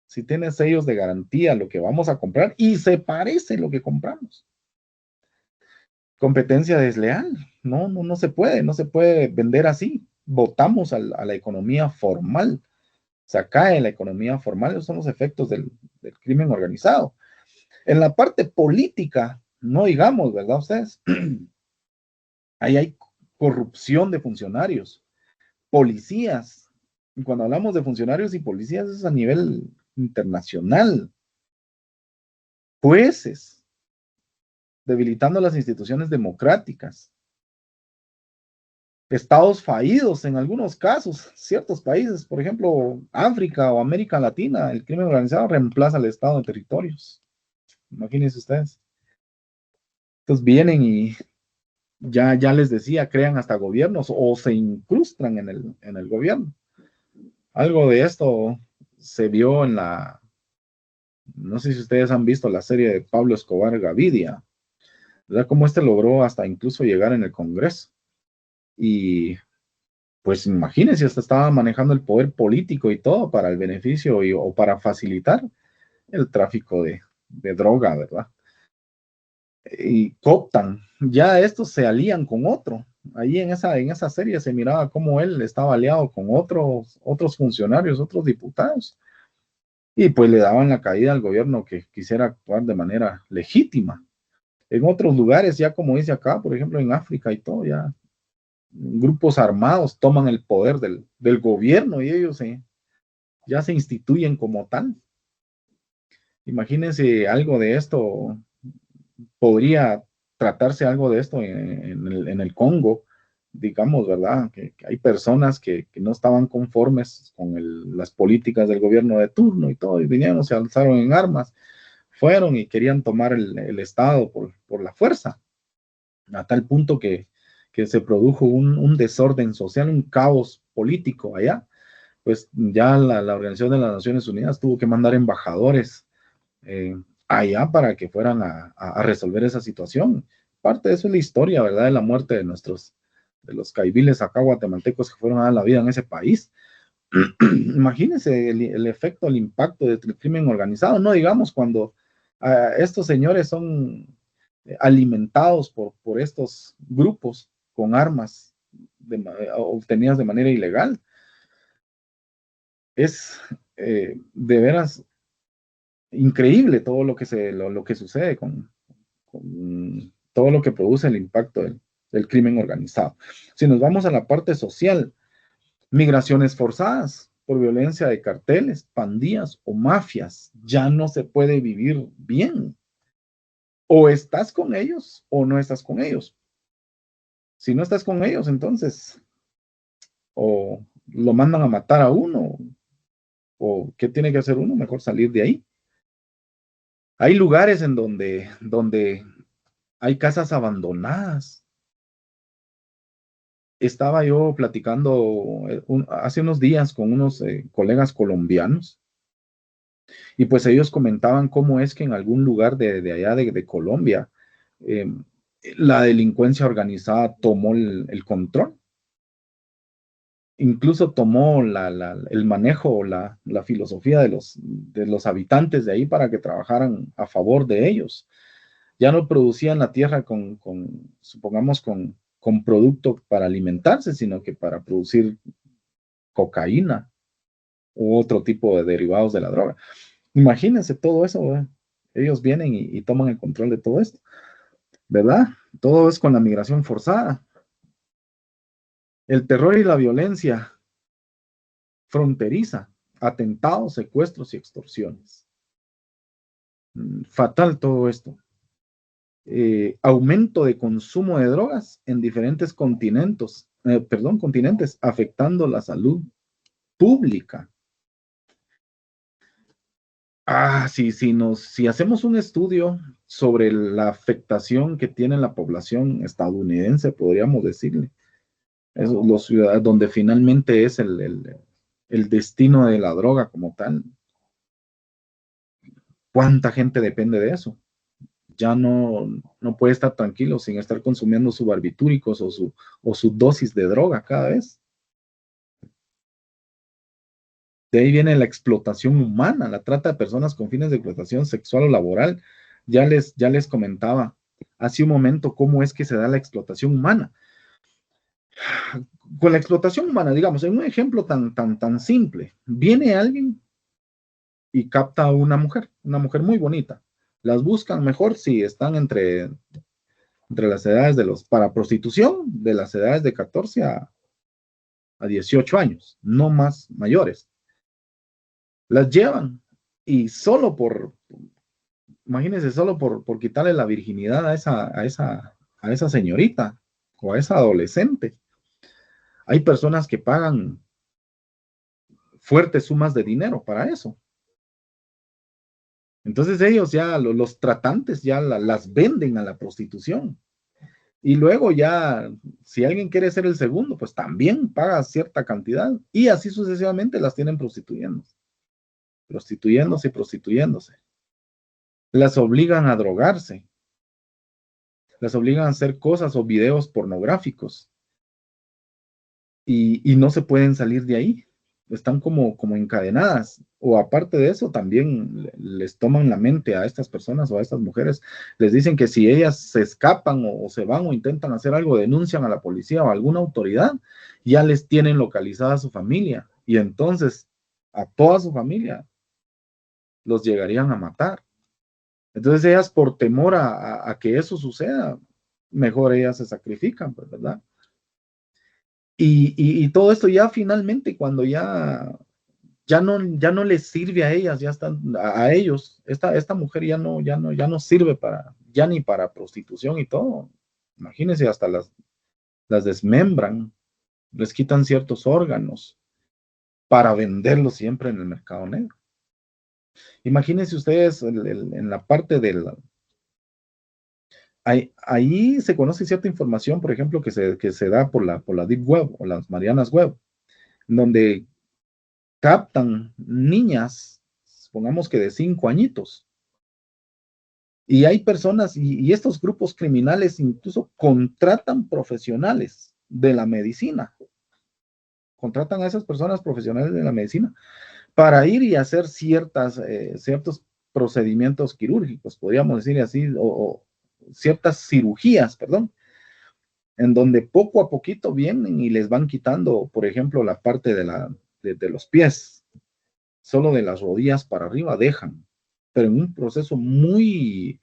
si tiene sellos de garantía lo que vamos a comprar y se parece lo que compramos. Competencia desleal. No se puede, no se puede vender así. Votamos a la economía formal. Se cae la economía formal. Esos son los efectos del crimen organizado. En la parte política, no digamos, ¿verdad ustedes? Ahí hay corrupción de funcionarios, policías. Y cuando hablamos de funcionarios y policías es a nivel internacional. Jueces, debilitando las instituciones democráticas. Estados fallidos en algunos casos, ciertos países, por ejemplo, África o América Latina, el crimen organizado reemplaza al Estado en territorios. Imagínense ustedes. Entonces vienen y ya les decía, crean hasta gobiernos o se incrustan en el gobierno. Algo de esto se vio no sé si ustedes han visto la serie de Pablo Escobar Gavidia, ¿verdad? Cómo logró hasta incluso llegar en el Congreso. Y pues imagínense, hasta estaba manejando el poder político y todo para el beneficio o para facilitar el tráfico de droga, ¿verdad? Y cooptan, ya estos se alían con otro. Ahí en esa serie se miraba cómo él estaba aliado con otros funcionarios, otros diputados, y pues le daban la caída al gobierno que quisiera actuar de manera legítima. En otros lugares, ya como dice acá, por ejemplo en África y todo, ya grupos armados toman el poder del gobierno y ellos ya se instituyen como tal. Imagínense algo de esto, podría tratarse algo de esto en el Congo, digamos, ¿verdad? Que hay personas que no estaban conformes con las políticas del gobierno de turno y todo, y vinieron, se alzaron en armas, fueron y querían tomar el Estado por la fuerza, a tal punto que se produjo un desorden social, un caos político allá. Pues ya la Organización de las Naciones Unidas tuvo que mandar embajadores allá para que fueran a resolver esa situación. Parte de eso es la historia, ¿verdad? De la muerte de los caibiles acá guatemaltecos que fueron a dar la vida en ese país. Imagínense el efecto, el impacto del crimen organizado, no digamos cuando estos señores son alimentados por estos grupos con armas obtenidas de manera ilegal. Es de veras increíble todo lo que sucede con con todo lo que produce el impacto del crimen organizado. Si nos vamos a la parte social, migraciones forzadas por violencia de carteles, pandillas o mafias, ya no se puede vivir bien. O estás con ellos o no estás con ellos. Si no estás con ellos, entonces o lo mandan a matar a uno, o ¿qué tiene que hacer uno? Mejor salir de ahí. Hay lugares en donde hay casas abandonadas. Estaba yo platicando hace unos días con unos colegas colombianos, y pues ellos comentaban cómo es que en algún lugar de allá de Colombia, eh, la delincuencia organizada tomó el control. Incluso tomó el manejo, la filosofía de los habitantes de ahí para que trabajaran a favor de ellos. Ya no producían la tierra supongamos, con producto para alimentarse, sino que para producir cocaína u otro tipo de derivados de la droga. Imagínense todo eso, ¿verdad? Ellos vienen y toman el control de todo esto, ¿verdad? Todo es con la migración forzada. El terror y la violencia fronteriza, atentados, secuestros y extorsiones. Fatal todo esto. Aumento de consumo de drogas en diferentes continentes, afectando la salud pública. Si hacemos un estudio sobre la afectación que tiene la población estadounidense, podríamos decirle, los ciudadanos, donde finalmente es el destino de la droga como tal. ¿Cuánta gente depende de eso? Ya no puede estar tranquilo sin estar consumiendo sus barbitúricos o su dosis de droga cada vez. De ahí viene la explotación humana, la trata de personas con fines de explotación sexual o laboral. Ya les comentaba hace un momento cómo es que se da la explotación humana. Con la explotación humana, digamos, en un ejemplo tan simple, viene alguien y capta a una mujer muy bonita. Las buscan mejor si están entre las edades para prostitución, de las edades de 14 a 18 años, no más mayores. Las llevan y imagínense, solo por quitarle la virginidad a esa señorita o a esa adolescente. Hay personas que pagan fuertes sumas de dinero para eso. Entonces ellos ya, los tratantes ya las venden a la prostitución. Y luego ya, si alguien quiere ser el segundo, pues también paga cierta cantidad. Y así sucesivamente las tienen prostituyéndose y prostituyéndose. Las obligan a drogarse. Las obligan a hacer cosas o videos pornográficos. Y no se pueden salir de ahí. Están como encadenadas. O aparte de eso, también les toman la mente a estas personas o a estas mujeres. Les dicen que si ellas se escapan o se van o intentan hacer algo, denuncian a la policía o a alguna autoridad, ya les tienen localizada a su familia. Y entonces a toda su familia los llegarían a matar. Entonces ellas, por temor a que eso suceda, mejor ellas se sacrifican, pues, ¿verdad? Y todo esto ya finalmente, cuando ya no les sirve a ellas, ya están a ellos, esta mujer ya no sirve ya ni para prostitución y todo. Imagínense, hasta las desmembran, les quitan ciertos órganos para venderlos siempre en el mercado negro. Imagínense ustedes en la parte ahí se conoce cierta información, por ejemplo, que se da por la Deep Web o las Marianas Web, donde captan niñas, supongamos que de 5 añitos. Y hay personas, y estos grupos criminales incluso contratan profesionales de la medicina. Contratan a esas personas profesionales de la medicina para ir y hacer ciertos procedimientos quirúrgicos, podríamos decir así, o ciertas cirugías, perdón, en donde poco a poquito vienen y les van quitando, por ejemplo, la parte de los pies, solo de las rodillas para arriba dejan, pero en un proceso muy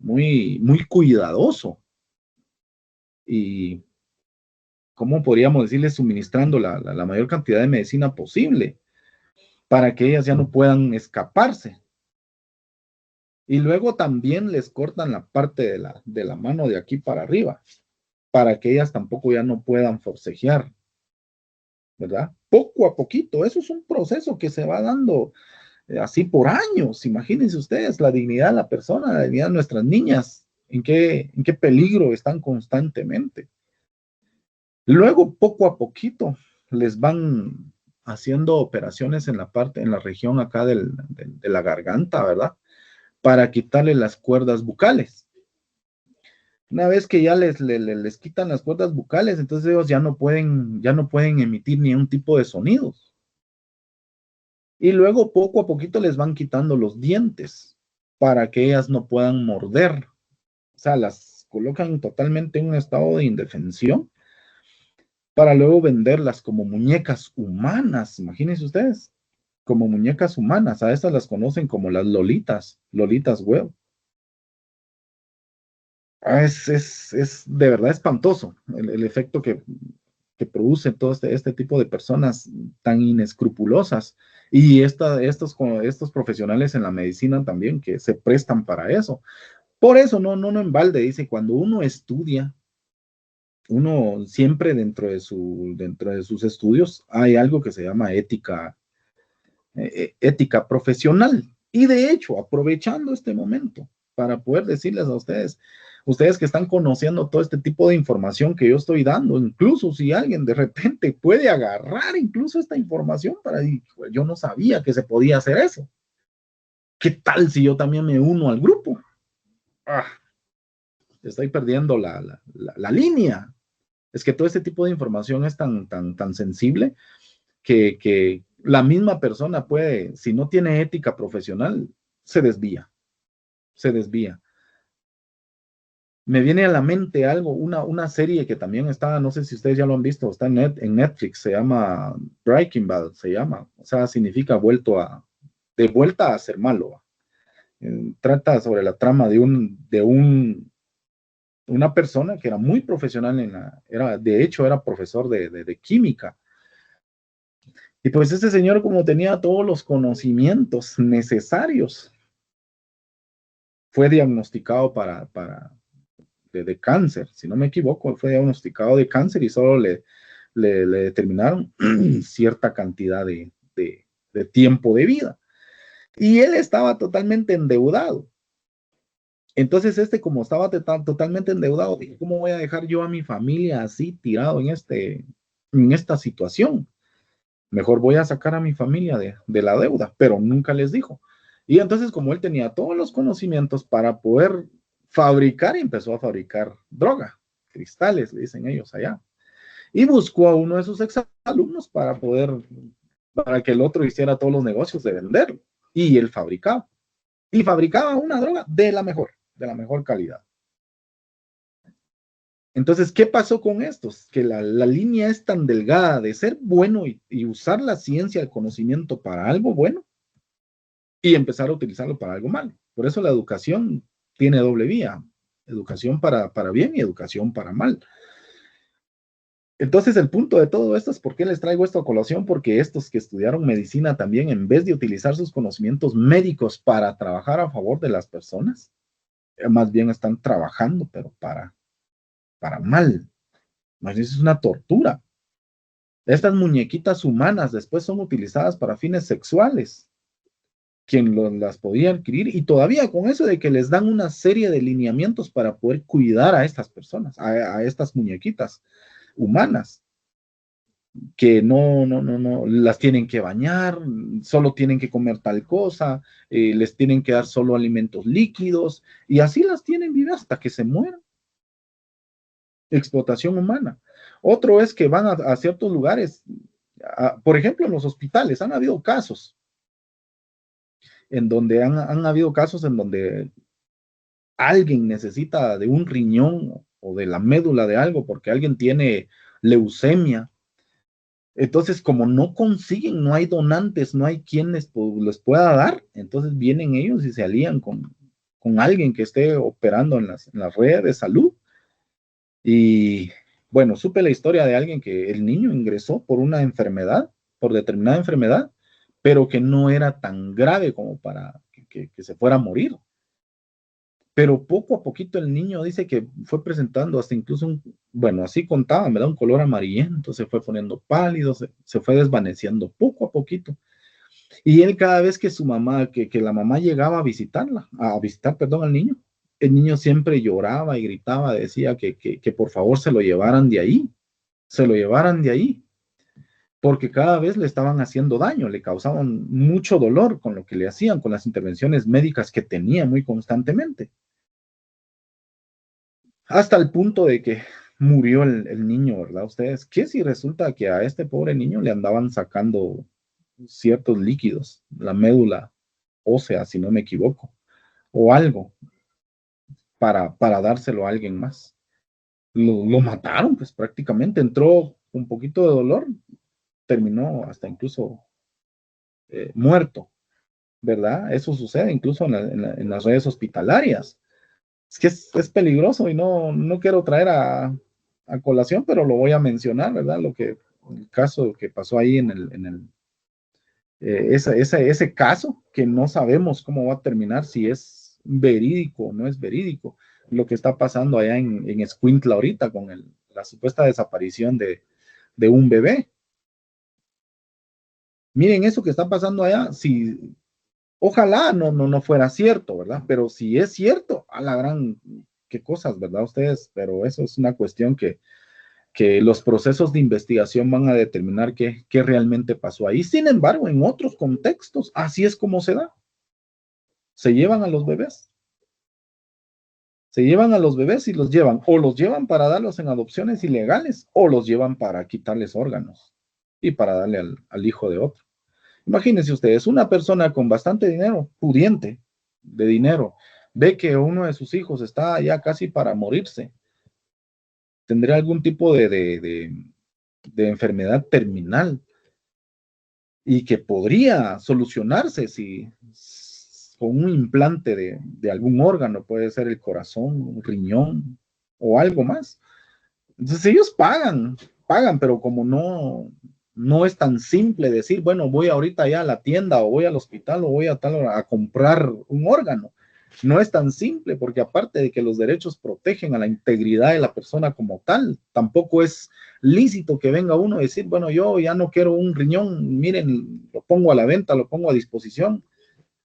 muy, muy cuidadoso. Y, ¿cómo podríamos decirle? Suministrando la mayor cantidad de medicina posible para que ellas ya no puedan escaparse. Y luego también les cortan la parte de la mano de aquí para arriba, para que ellas tampoco ya no puedan forcejear, ¿verdad? Poco a poquito, eso es un proceso que se va dando así por años. Imagínense ustedes la dignidad de la persona, la dignidad de nuestras niñas, en qué peligro están constantemente. Luego, poco a poquito, les van haciendo operaciones en la región acá de la garganta, ¿verdad? Para quitarle las cuerdas bucales. Una vez que ya les quitan las cuerdas bucales, entonces ellos ya no pueden emitir ni un tipo de sonidos. Y luego poco a poquito les van quitando los dientes para que ellas no puedan morder. O sea, las colocan totalmente en un estado de indefensión para luego venderlas como muñecas humanas. Imagínense ustedes, como muñecas humanas. A estas las conocen como las lolitas web. Es de verdad espantoso el efecto que produce todo este tipo de personas tan inescrupulosas y estos profesionales en la medicina también que se prestan para eso. Por eso no en balde dice, cuando uno estudia, uno siempre dentro de sus estudios hay algo que se llama ética profesional. Y de hecho, aprovechando este momento para poder decirles a ustedes que están conociendo todo este tipo de información que yo estoy dando, incluso si alguien de repente puede agarrar incluso esta información para decir, yo no sabía que se podía hacer eso. ¿Qué tal si yo también me uno al grupo? Estoy perdiendo la línea. Es que todo este tipo de información es tan sensible que la misma persona puede, si no tiene ética profesional, se desvía. Me viene a la mente una serie que también está, no sé si ustedes ya lo han visto, está en Netflix, se llama Breaking Bad, o sea, significa de vuelta a ser malo. Trata sobre la trama de una persona que era muy profesional de hecho era profesor de química. Y pues este señor, como tenía todos los conocimientos necesarios, fue diagnosticado de cáncer, si no me equivoco, fue diagnosticado de cáncer y solo le determinaron cierta cantidad de tiempo de vida. Y él estaba totalmente endeudado. Entonces como estaba totalmente endeudado, dije, ¿cómo voy a dejar yo a mi familia así tirado en esta situación? Mejor voy a sacar a mi familia de la deuda, pero nunca les dijo. Y entonces, como él tenía todos los conocimientos para poder fabricar, empezó a fabricar droga, cristales, le dicen ellos allá. Y buscó a uno de sus exalumnos para que el otro hiciera todos los negocios de venderlo. Y él fabricaba. Y fabricaba una droga de la mejor calidad. Entonces, ¿qué pasó con estos? Que la línea es tan delgada de ser bueno y usar la ciencia, el conocimiento para algo bueno y empezar a utilizarlo para algo malo. Por eso la educación tiene doble vía, educación para bien y educación para mal. Entonces, el punto de todo esto es por qué les traigo esto a colación, porque estos que estudiaron medicina también, en vez de utilizar sus conocimientos médicos para trabajar a favor de las personas, más bien están trabajando, pero para mal. Más bien es una tortura. Estas muñequitas humanas después son utilizadas para fines sexuales. Quien las podía adquirir, y todavía con eso de que les dan una serie de lineamientos para poder cuidar a estas personas, a estas muñequitas humanas, que no, las tienen que bañar, solo tienen que comer tal cosa, les tienen que dar solo alimentos líquidos, y así las tienen vivas hasta que se mueran. Explotación humana. Otro es que van a ciertos lugares, por ejemplo, en los hospitales, han habido casos en donde han habido casos en donde alguien necesita de un riñón o de la médula de algo porque alguien tiene leucemia. Entonces, como no consiguen, no hay donantes, no hay quien les pueda dar, entonces vienen ellos y se alían con con alguien que esté operando en las redes de salud. Y bueno, supe la historia de alguien que el niño ingresó por una enfermedad, por determinada enfermedad, pero que no era tan grave como para que se fuera a morir. Pero poco a poquito el niño dice que fue presentando hasta incluso bueno, así contaba, me da un color amarillento, se fue poniendo pálido, se fue desvaneciendo poco a poquito. Y él cada vez que su mamá, que la mamá llegaba a visitar, perdón, al niño, el niño siempre lloraba y gritaba, decía que por favor se lo llevaran de ahí, se lo llevaran de ahí, porque cada vez le estaban haciendo daño, le causaban mucho dolor con lo que le hacían, con las intervenciones médicas que tenía muy constantemente. Hasta el punto de que murió el niño, ¿verdad? Ustedes, ¿qué si resulta que a este pobre niño le andaban sacando ciertos líquidos, la médula ósea, si no me equivoco, o algo, para dárselo a alguien más? Lo mataron, pues prácticamente entró un poquito de dolor, terminó hasta incluso muerto, ¿verdad? Eso sucede incluso en las redes hospitalarias. Es que es peligroso y no quiero traer a colación, pero lo voy a mencionar, ¿verdad? El caso que pasó ahí ese caso, que no sabemos cómo va a terminar, si es verídico o no es verídico, lo que está pasando allá en Escuintla ahorita con la supuesta desaparición de un bebé. Miren eso que está pasando allá, si ojalá no fuera cierto, ¿verdad? Pero si es cierto, a la gran, qué cosas, ¿verdad? Ustedes, pero eso es una cuestión que los procesos de investigación van a determinar qué realmente pasó ahí. Sin embargo, en otros contextos, así es como se da. Se llevan a los bebés. Se llevan a los bebés y los llevan, o los llevan para darlos en adopciones ilegales, o los llevan para quitarles órganos y para darle al hijo de otro. Imagínense ustedes, una persona con bastante dinero, pudiente de dinero, ve que uno de sus hijos está ya casi para morirse, tendría algún tipo de enfermedad terminal y que podría solucionarse si con un implante de algún órgano, puede ser el corazón, un riñón o algo más. Entonces ellos pagan, pero como no es tan simple decir, bueno, voy ahorita ya a la tienda o voy al hospital o voy a comprar un órgano. No es tan simple, porque aparte de que los derechos protegen a la integridad de la persona como tal, tampoco es lícito que venga uno a decir, bueno, yo ya no quiero un riñón, miren, lo pongo a la venta, lo pongo a disposición.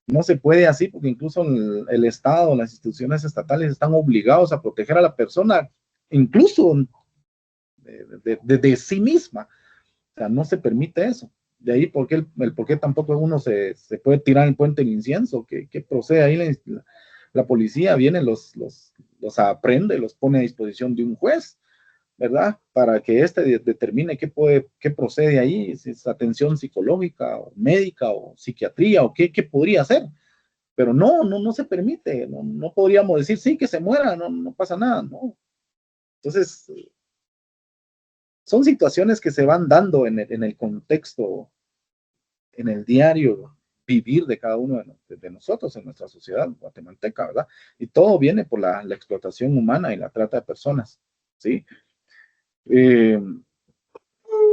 No se puede así, porque incluso el Estado, las instituciones estatales están obligados a proteger a la persona, incluso de sí misma. O sea, no se permite eso. De ahí por qué tampoco uno se puede tirar el puente en incienso, que procede ahí la policía, viene, los aprende, los pone a disposición de un juez, ¿verdad? Para que éste determine qué procede ahí, si es atención psicológica o médica o psiquiatría o qué podría ser. Pero no se permite, no podríamos decir, sí, que se muera, no pasa nada, ¿no? Entonces, son situaciones que se van dando en el contexto, en el diario vivir de cada uno de nosotros en nuestra sociedad guatemalteca, ¿verdad? Y todo viene por la explotación humana y la trata de personas, ¿sí? Eh,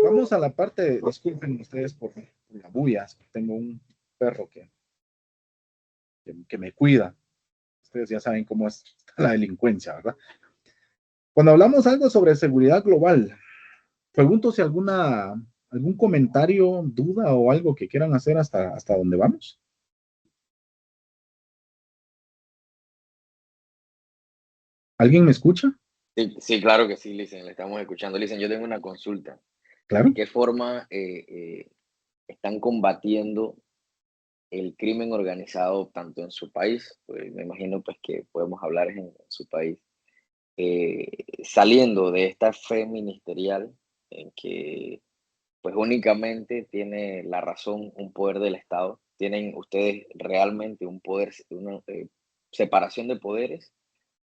Vamos a la parte, disculpen ustedes por la bulla, tengo un perro que me cuida. Ustedes ya saben cómo es la delincuencia, ¿verdad? Cuando hablamos algo sobre seguridad global, pregunto si algún comentario, duda o algo que quieran hacer hasta donde vamos. ¿Alguien me escucha? Sí, claro que sí, Licen, le estamos escuchando. Licen, yo tengo una consulta. Claro. ¿De qué forma están combatiendo el crimen organizado tanto en su país? Pues me imagino pues que podemos hablar en su país, saliendo de esta fe ministerial en que pues únicamente tiene la razón un poder del Estado. ¿Tienen ustedes realmente un poder, una separación de poderes?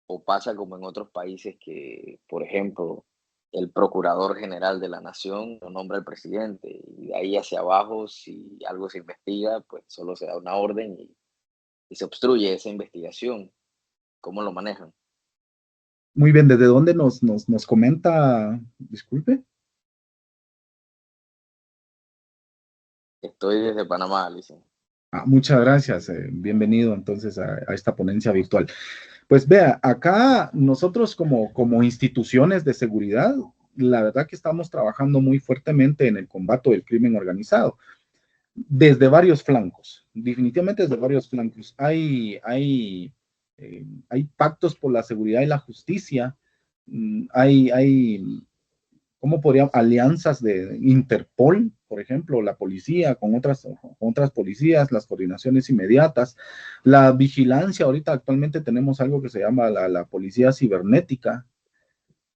¿O pasa como en otros países que, por ejemplo, el procurador general de la nación lo nombra el presidente y de ahí hacia abajo, si algo se investiga, pues solo se da una orden y se obstruye esa investigación? ¿Cómo lo manejan? Muy bien, ¿desde dónde nos comenta? Disculpe. Estoy desde Panamá, Licen. Muchas gracias. Bienvenido entonces a esta ponencia virtual. Pues vea, acá nosotros como instituciones de seguridad, la verdad que estamos trabajando muy fuertemente en el combate del crimen organizado, desde varios flancos, definitivamente desde varios flancos. Hay pactos por la seguridad y la justicia, hay ¿cómo podríamos? Alianzas de Interpol, por ejemplo, la policía con otras policías, las coordinaciones inmediatas, la vigilancia. Ahorita actualmente tenemos algo que se llama la policía cibernética,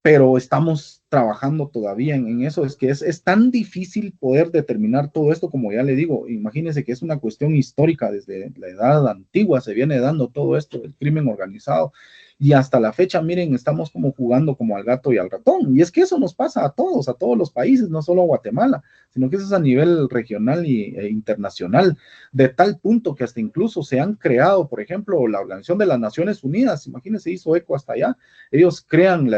pero estamos trabajando todavía en eso. Es que es tan difícil poder determinar todo esto, como ya le digo. Imagínense que es una cuestión histórica, desde la edad antigua se viene dando todo esto del crimen organizado, y hasta la fecha, miren, estamos como jugando como al gato y al ratón, y es que eso nos pasa a todos los países, no solo a Guatemala, sino que eso es a nivel regional e internacional, de tal punto que hasta incluso se han creado, por ejemplo, la Organización de las Naciones Unidas, imagínense, hizo eco hasta allá. Ellos crean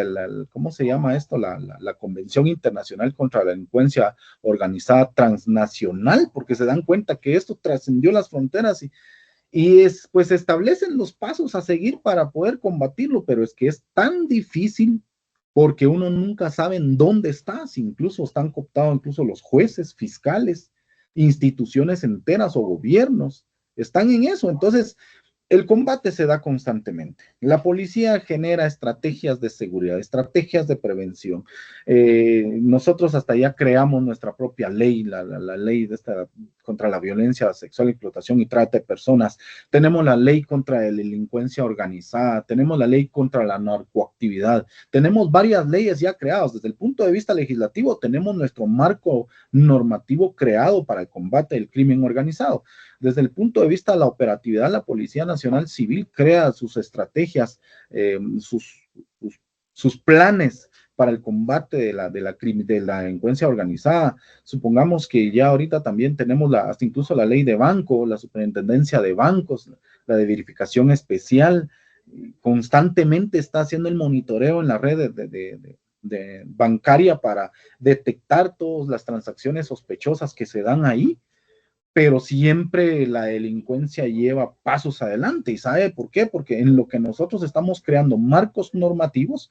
¿cómo se llama esto? La Convención Internacional contra la Delincuencia Organizada Transnacional, porque se dan cuenta que esto trascendió las fronteras pues establecen los pasos a seguir para poder combatirlo, pero es que es tan difícil porque uno nunca sabe en dónde estás. Incluso están cooptados incluso los jueces, fiscales, instituciones enteras o gobiernos, están en eso. Entonces, el combate se da constantemente. La policía genera estrategias de seguridad, estrategias de prevención. Nosotros hasta ya creamos nuestra propia ley, la ley contra la violencia sexual, explotación y trata de personas. Tenemos la ley contra la delincuencia organizada, tenemos la ley contra la narcoactividad. Tenemos varias leyes ya creadas. Desde el punto de vista legislativo, tenemos nuestro marco normativo creado para el combate del crimen organizado. Desde el punto de vista de la operatividad, la Policía Nacional Civil crea sus estrategias, sus planes para el combate de la delincuencia organizada. Supongamos que ya ahorita también tenemos hasta incluso la ley de banco, la superintendencia de bancos, la de verificación especial, constantemente está haciendo el monitoreo en la red de bancaria para detectar todas las transacciones sospechosas que se dan ahí, pero siempre la delincuencia lleva pasos adelante. ¿Y sabe por qué? Porque en lo que nosotros estamos creando marcos normativos,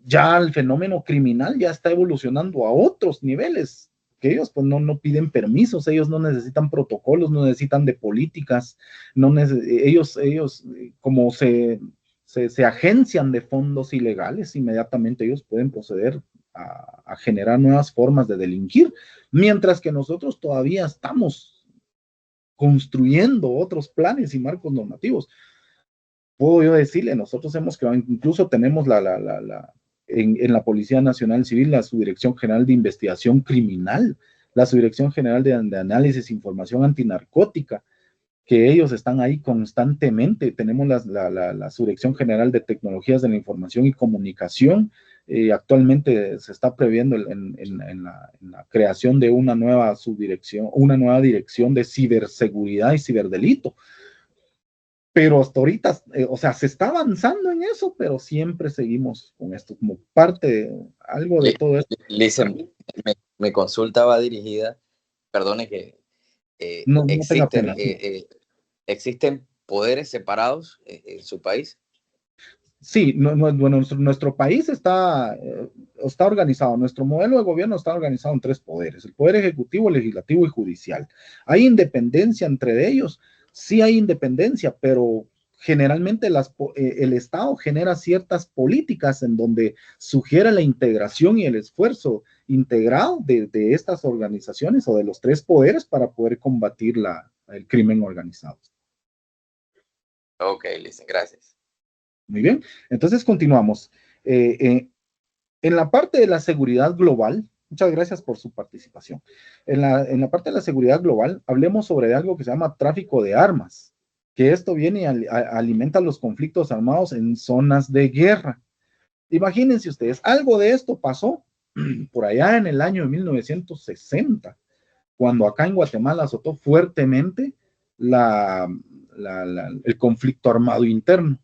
ya el fenómeno criminal ya está evolucionando a otros niveles, que ellos pues no piden permisos, ellos no necesitan protocolos, no necesitan de políticas, ellos como se agencian de fondos ilegales, inmediatamente ellos pueden proceder a generar nuevas formas de delinquir, mientras que nosotros todavía estamos construyendo otros planes y marcos normativos. Puedo yo decirle, nosotros hemos creado, incluso tenemos en la Policía Nacional Civil, la Subdirección General de Investigación Criminal, la Subdirección General de Análisis e Información Antinarcótica, que ellos están ahí constantemente. Tenemos la Subdirección General de Tecnologías de la Información y Comunicación. Actualmente se está previendo en la creación de una nueva subdirección, una nueva dirección de ciberseguridad y ciberdelito. Pero hasta ahorita, o sea, se está avanzando en eso, pero siempre seguimos con esto como parte de algo de todo esto. Listen, mi consulta va dirigida, perdone que no tenga pena. ¿Existen poderes separados en su país? Sí, bueno, nuestro país está organizado, nuestro modelo de gobierno está organizado en 3 poderes: el poder ejecutivo, legislativo y judicial. ¿Hay independencia entre ellos? Sí hay independencia, pero generalmente el Estado genera ciertas políticas en donde sugiere la integración y el esfuerzo integrado de estas organizaciones o de los 3 poderes para poder combatir el crimen organizado. Ok, Listen, gracias. Muy bien, entonces continuamos. En la parte de la seguridad global, muchas gracias por su participación. En la parte de la seguridad global, hablemos sobre algo que se llama tráfico de armas, que esto viene y alimenta los conflictos armados en zonas de guerra. Imagínense ustedes, algo de esto pasó por allá en el año de 1960, cuando acá en Guatemala azotó fuertemente el conflicto armado interno.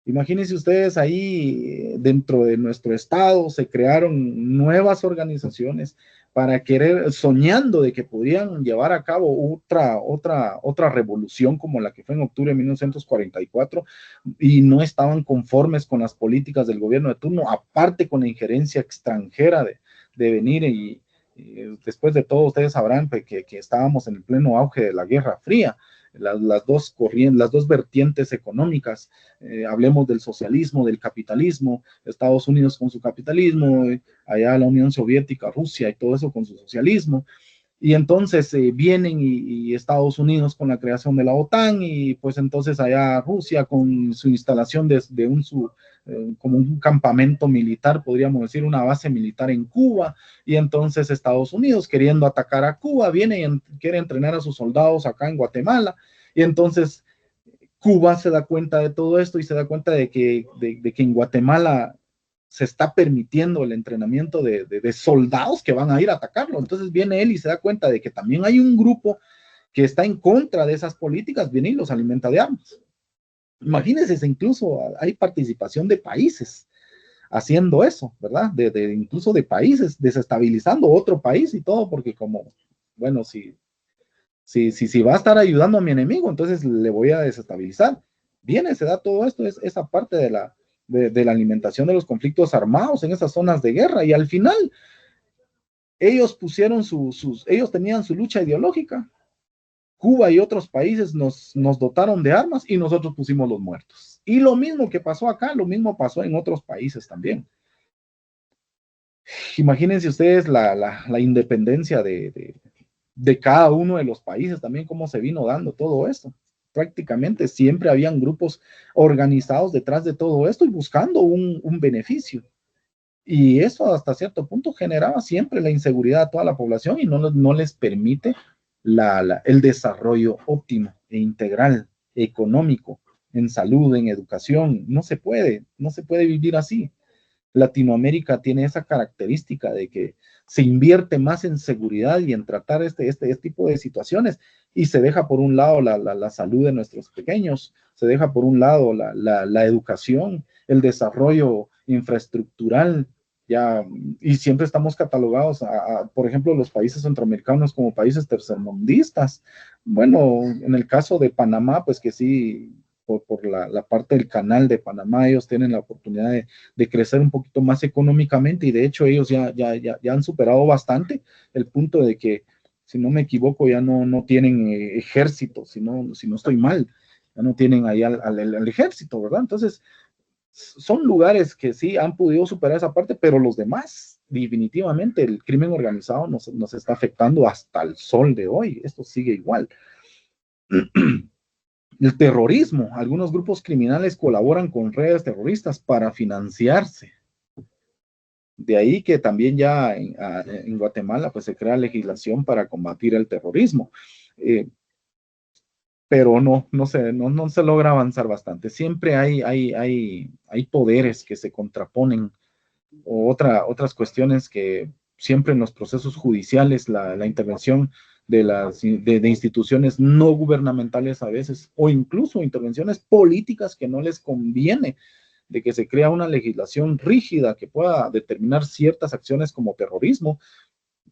Imagínense ustedes ahí dentro de nuestro estado se crearon nuevas organizaciones para querer, soñando de que podían llevar a cabo otra revolución como la que fue en octubre de 1944 y no estaban conformes con las políticas del gobierno de turno, aparte con la injerencia extranjera de venir y después de todo ustedes sabrán pues, que estábamos en el pleno auge de la Guerra Fría. Las dos corrientes, las dos vertientes económicas, hablemos del socialismo, del capitalismo, Estados Unidos con su capitalismo, allá la Unión Soviética, Rusia y todo eso con su socialismo, y entonces vienen y Estados Unidos con la creación de la OTAN y pues entonces allá Rusia con su instalación como un campamento militar, podríamos decir, una base militar en Cuba, y entonces Estados Unidos queriendo atacar a Cuba, viene y quiere entrenar a sus soldados acá en Guatemala, y entonces Cuba se da cuenta de todo esto y se da cuenta de que en Guatemala se está permitiendo el entrenamiento de soldados que van a ir a atacarlo. Entonces viene él y se da cuenta de que también hay un grupo que está en contra de esas políticas, viene y los alimenta de armas. Imagínense, incluso hay participación de países haciendo eso, ¿verdad? Incluso de países desestabilizando otro país y todo, porque como, bueno, si va a estar ayudando a mi enemigo, entonces le voy a desestabilizar. Viene, se da todo esto, es esa parte de la alimentación de los conflictos armados en esas zonas de guerra, y al final ellos pusieron ellos tenían su lucha ideológica. Cuba y otros países nos dotaron de armas y nosotros pusimos los muertos. Y lo mismo que pasó acá, lo mismo pasó en otros países también. Imagínense ustedes la independencia de cada uno de los países, también cómo se vino dando todo esto. Prácticamente siempre habían grupos organizados detrás de todo esto y buscando un beneficio. Y eso hasta cierto punto generaba siempre la inseguridad a toda la población y no les permite el desarrollo óptimo e integral, económico, en salud, en educación. No se puede vivir así. Latinoamérica tiene esa característica de que se invierte más en seguridad y en tratar este tipo de situaciones y se deja por un lado la salud de nuestros pequeños, se deja por un lado la educación, el desarrollo infraestructural, ya, y siempre estamos catalogados por ejemplo, los países centroamericanos como países tercermundistas. Bueno, en el caso de Panamá, pues que sí, por la parte del canal de Panamá, ellos tienen la oportunidad de crecer un poquito más económicamente y de hecho ellos ya han superado bastante el punto de que, si no me equivoco, ya no tienen ejército, si no estoy mal, ya no tienen ahí al ejército, ¿verdad? Entonces, son lugares que sí han podido superar esa parte, pero los demás, definitivamente, el crimen organizado nos está afectando hasta el sol de hoy. Esto sigue igual. El terrorismo. Algunos grupos criminales colaboran con redes terroristas para financiarse. De ahí que también ya en Guatemala pues se crea legislación para combatir el terrorismo. Pero no se logra avanzar bastante. Siempre hay poderes que se contraponen, o otras cuestiones que siempre en los procesos judiciales, la intervención de instituciones no gubernamentales a veces, o incluso intervenciones políticas que no les conviene, de que se crea una legislación rígida que pueda determinar ciertas acciones como terrorismo,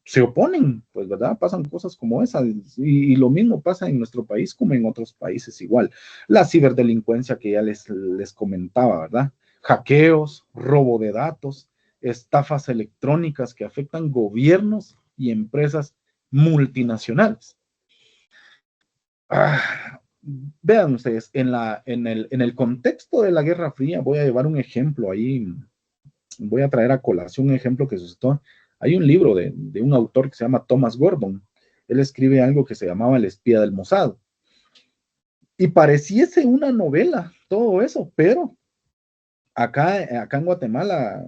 se oponen, pues, ¿verdad? Pasan cosas como esas y lo mismo pasa en nuestro país como en otros países igual. La ciberdelincuencia que ya les comentaba, ¿verdad? Hackeos, robo de datos, estafas electrónicas que afectan gobiernos y empresas multinacionales. Vean ustedes, en el contexto de la Guerra Fría, voy a llevar un ejemplo ahí, voy a traer a colación un ejemplo que suscitó. Hay un libro de un autor que se llama Thomas Gordon. Él escribe algo que se llamaba El espía del Mossad. Y pareciese una novela, todo eso, pero acá en Guatemala,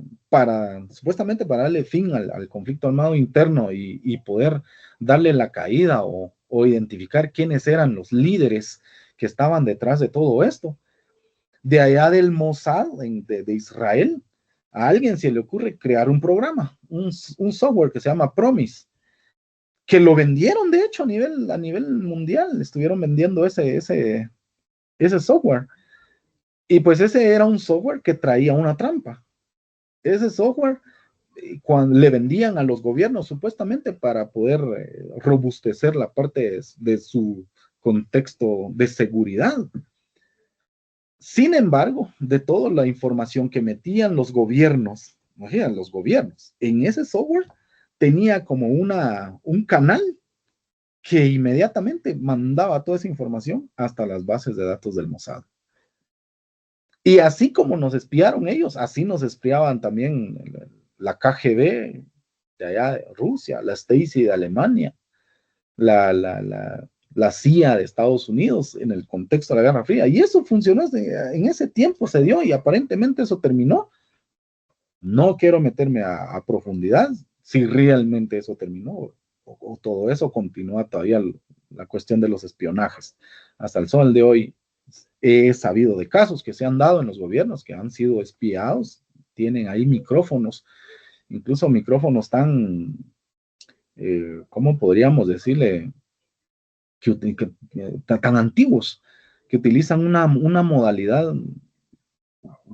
supuestamente para darle fin al conflicto armado interno y poder darle la caída o identificar quiénes eran los líderes que estaban detrás de todo esto, de allá del Mossad, de Israel, a alguien se le ocurre crear un programa, un software que se llama Promise, que lo vendieron, de hecho, a nivel mundial, estuvieron vendiendo ese software. Y pues ese era un software que traía una trampa. Ese software, cuando le vendían a los gobiernos supuestamente para poder robustecer la parte de su contexto de seguridad. Sin embargo, de toda la información que metían los gobiernos, imagínate, los gobiernos, en ese software tenía como un canal que inmediatamente mandaba toda esa información hasta las bases de datos del Mossad. Y así como nos espiaron ellos, así nos espiaban también la KGB de allá de Rusia, la Stasi de Alemania, la CIA de Estados Unidos en el contexto de la Guerra Fría. Y eso funcionó, en ese tiempo se dio y aparentemente eso terminó. No quiero meterme a profundidad si realmente eso terminó o todo eso continúa todavía la cuestión de los espionajes. Hasta el sol de hoy he sabido de casos que se han dado en los gobiernos que han sido espiados, tienen ahí micrófonos, incluso micrófonos tan, ¿cómo podríamos decirle? Tan antiguos, que utilizan una modalidad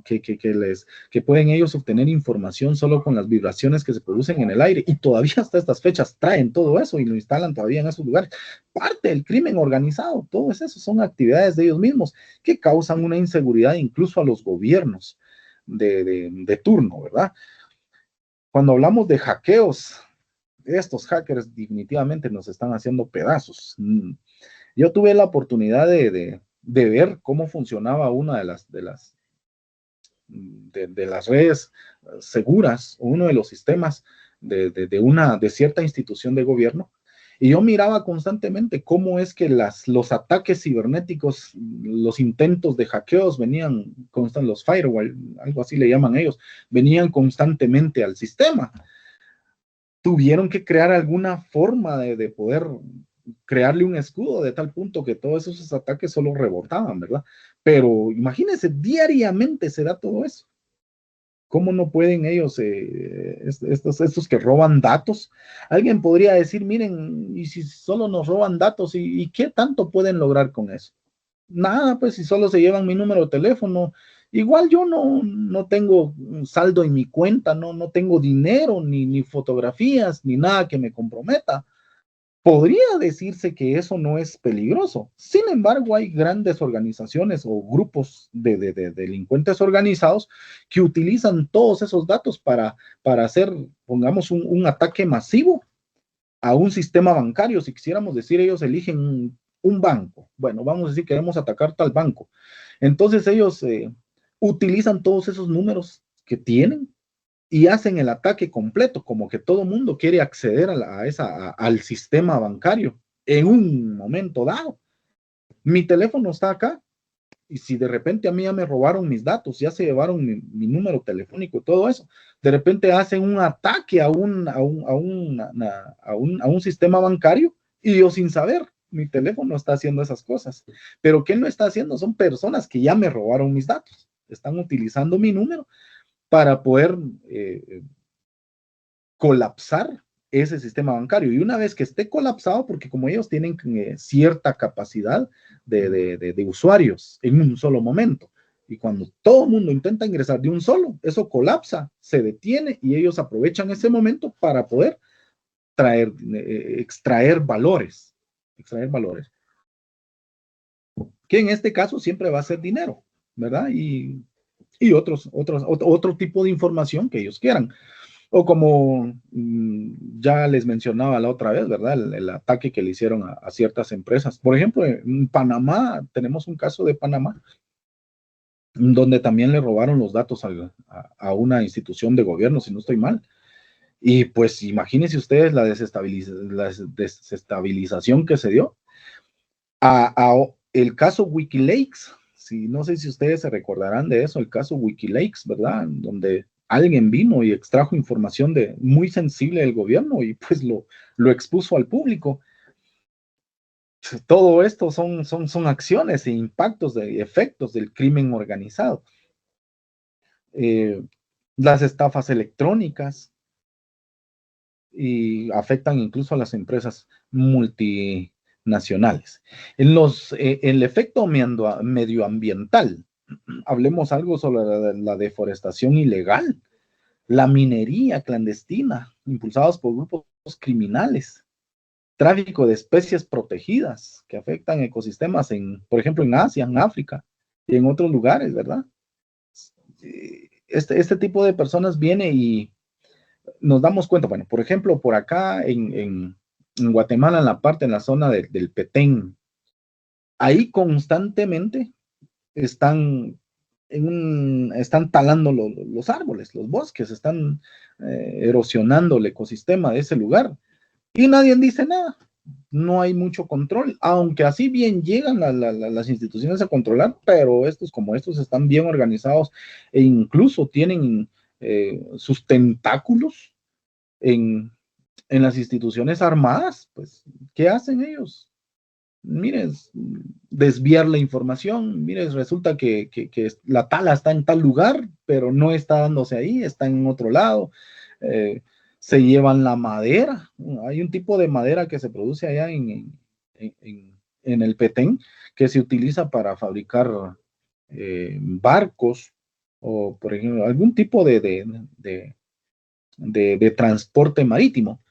que pueden ellos obtener información solo con las vibraciones que se producen en el aire, y todavía hasta estas fechas traen todo eso y lo instalan todavía en esos lugares. Parte del crimen organizado, todo eso son actividades de ellos mismos que causan una inseguridad incluso a los gobiernos de turno, ¿verdad? Cuando hablamos de hackeos, estos hackers definitivamente nos están haciendo pedazos. Yo tuve la oportunidad de ver cómo funcionaba una de las redes seguras, uno de los sistemas de cierta institución de gobierno, y yo miraba constantemente cómo es que los ataques cibernéticos, los intentos de hackeos venían constantemente, los firewall, algo así le llaman ellos, venían constantemente al sistema. Tuvieron que crear alguna forma de poder crearle un escudo de tal punto que todos esos ataques solo rebotaban, ¿verdad? Pero imagínense, diariamente se da todo eso. ¿Cómo no pueden ellos, estos que roban datos? Alguien podría decir, miren, y si solo nos roban datos, ¿y qué tanto pueden lograr con eso? Nada, pues si solo se llevan mi número de teléfono, igual yo no tengo un saldo en mi cuenta, no tengo dinero, ni fotografías, ni nada que me comprometa. Podría decirse que eso no es peligroso. Sin embargo, hay grandes organizaciones o grupos de delincuentes organizados que utilizan todos esos datos para hacer, pongamos, un ataque masivo a un sistema bancario. Si quisiéramos decir, ellos eligen un banco. Bueno, vamos a decir, queremos atacar tal banco. Entonces ellos utilizan todos esos números que tienen y hacen el ataque completo, como que todo mundo quiere acceder al sistema bancario en un momento dado. Mi teléfono está acá, y si de repente a mí ya me robaron mis datos, ya se llevaron mi número telefónico y todo eso, de repente hacen un ataque a un sistema bancario, y yo sin saber, mi teléfono está haciendo esas cosas. Pero ¿quién lo está haciendo? Son personas que ya me robaron mis datos, están utilizando mi número para poder colapsar ese sistema bancario. Y una vez que esté colapsado, porque como ellos tienen cierta capacidad de usuarios en un solo momento, y cuando todo el mundo intenta ingresar de un solo, eso colapsa, se detiene, y ellos aprovechan ese momento para poder extraer valores, que en este caso siempre va a ser dinero, ¿verdad? Y otro tipo de información que ellos quieran. O como ya les mencionaba la otra vez, ¿verdad? El ataque que le hicieron a ciertas empresas. Por ejemplo, en Panamá, tenemos un caso de Panamá, donde también le robaron los datos a una institución de gobierno, si no estoy mal. Y pues imagínense ustedes la desestabilización que se dio. El caso Wikileaks, no sé si ustedes se recordarán de eso, el caso Wikileaks, ¿verdad? Donde alguien vino y extrajo información muy sensible del gobierno y pues lo expuso al público. Todo esto son acciones e impactos de efectos del crimen organizado. Las estafas electrónicas, y afectan incluso a las empresas multinacionales. El efecto medioambiental hablemos algo sobre la deforestación ilegal, la minería clandestina, impulsados por grupos criminales, tráfico de especies protegidas que afectan ecosistemas, por ejemplo, en Asia, en África y en otros lugares, ¿verdad? Este tipo de personas viene y nos damos cuenta, bueno, por ejemplo, por acá en Guatemala, en la zona del Petén, ahí constantemente están están talando los árboles, los bosques, están erosionando el ecosistema de ese lugar y nadie dice nada. No hay mucho control, aunque así bien llegan las instituciones a controlar, pero estos están bien organizados e incluso tienen sus tentáculos en las instituciones armadas. Pues, ¿qué hacen ellos? Miren, desviar la información. Miren, resulta que la tala está en tal lugar, pero no está dándose ahí, está en otro lado. Se llevan la madera. Hay un tipo de madera que se produce allá en el Petén que se utiliza para fabricar barcos o, por ejemplo, algún tipo de transporte marítimo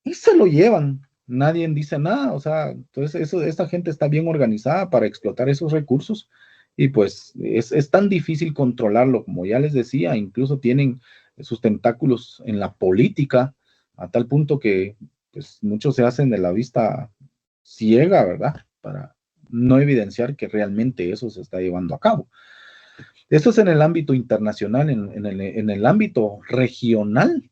y se lo llevan. Nadie dice nada, o sea, entonces esta gente está bien organizada para explotar esos recursos y pues es tan difícil controlarlo, como ya les decía, incluso tienen sus tentáculos en la política, a tal punto que pues muchos se hacen de la vista ciega, ¿verdad? Para no evidenciar que realmente eso se está llevando a cabo. Esto es en el ámbito internacional, en el ámbito regional.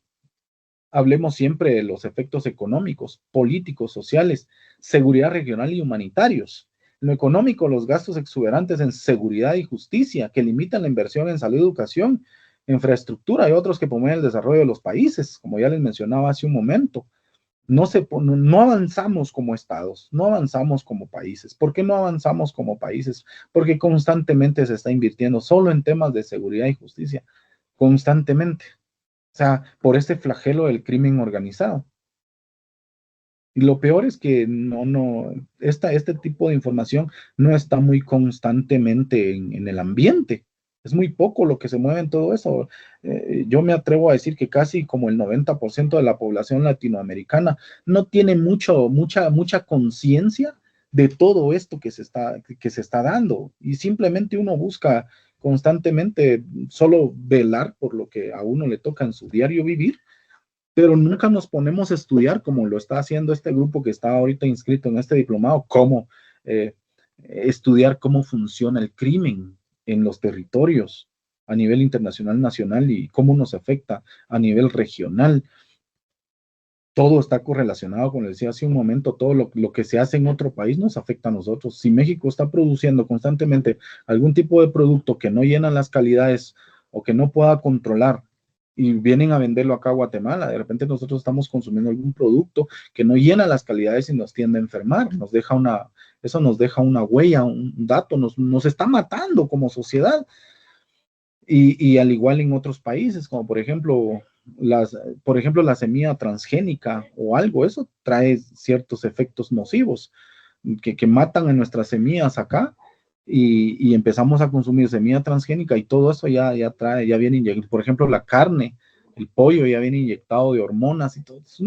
Hablemos siempre de los efectos económicos, políticos, sociales, seguridad regional y humanitarios. En lo económico, los gastos exuberantes en seguridad y justicia que limitan la inversión en salud, educación, infraestructura y otros que promueven el desarrollo de los países, como ya les mencionaba hace un momento. No avanzamos como estados, no avanzamos como países. ¿Por qué no avanzamos como países? Porque constantemente se está invirtiendo solo en temas de seguridad y justicia, constantemente. O sea, por este flagelo del crimen organizado. Y lo peor es que este tipo de información no está muy constantemente en el ambiente. Es muy poco lo que se mueve en todo eso. Yo me atrevo a decir que casi como el 90% de la población latinoamericana no tiene mucha conciencia de todo esto que se está dando. Y simplemente uno busca constantemente solo velar por lo que a uno le toca en su diario vivir, pero nunca nos ponemos a estudiar como lo está haciendo este grupo que está ahorita inscrito en este diplomado, cómo estudiar cómo funciona el crimen en los territorios a nivel internacional, nacional y cómo nos afecta a nivel regional. Todo está correlacionado, como decía hace un momento, todo lo que se hace en otro país nos afecta a nosotros. Si México está produciendo constantemente algún tipo de producto que no llena las calidades o que no pueda controlar y vienen a venderlo acá a Guatemala, de repente nosotros estamos consumiendo algún producto que no llena las calidades y nos tiende a enfermar, eso nos deja una huella, un dato, nos está matando como sociedad. Y al igual en otros países, como por ejemplo la semilla transgénica o algo, eso trae ciertos efectos nocivos que matan a nuestras semillas acá y empezamos a consumir semilla transgénica y todo eso ya viene inyectado. Por ejemplo, la carne, el pollo ya viene inyectado de hormonas y todo. Es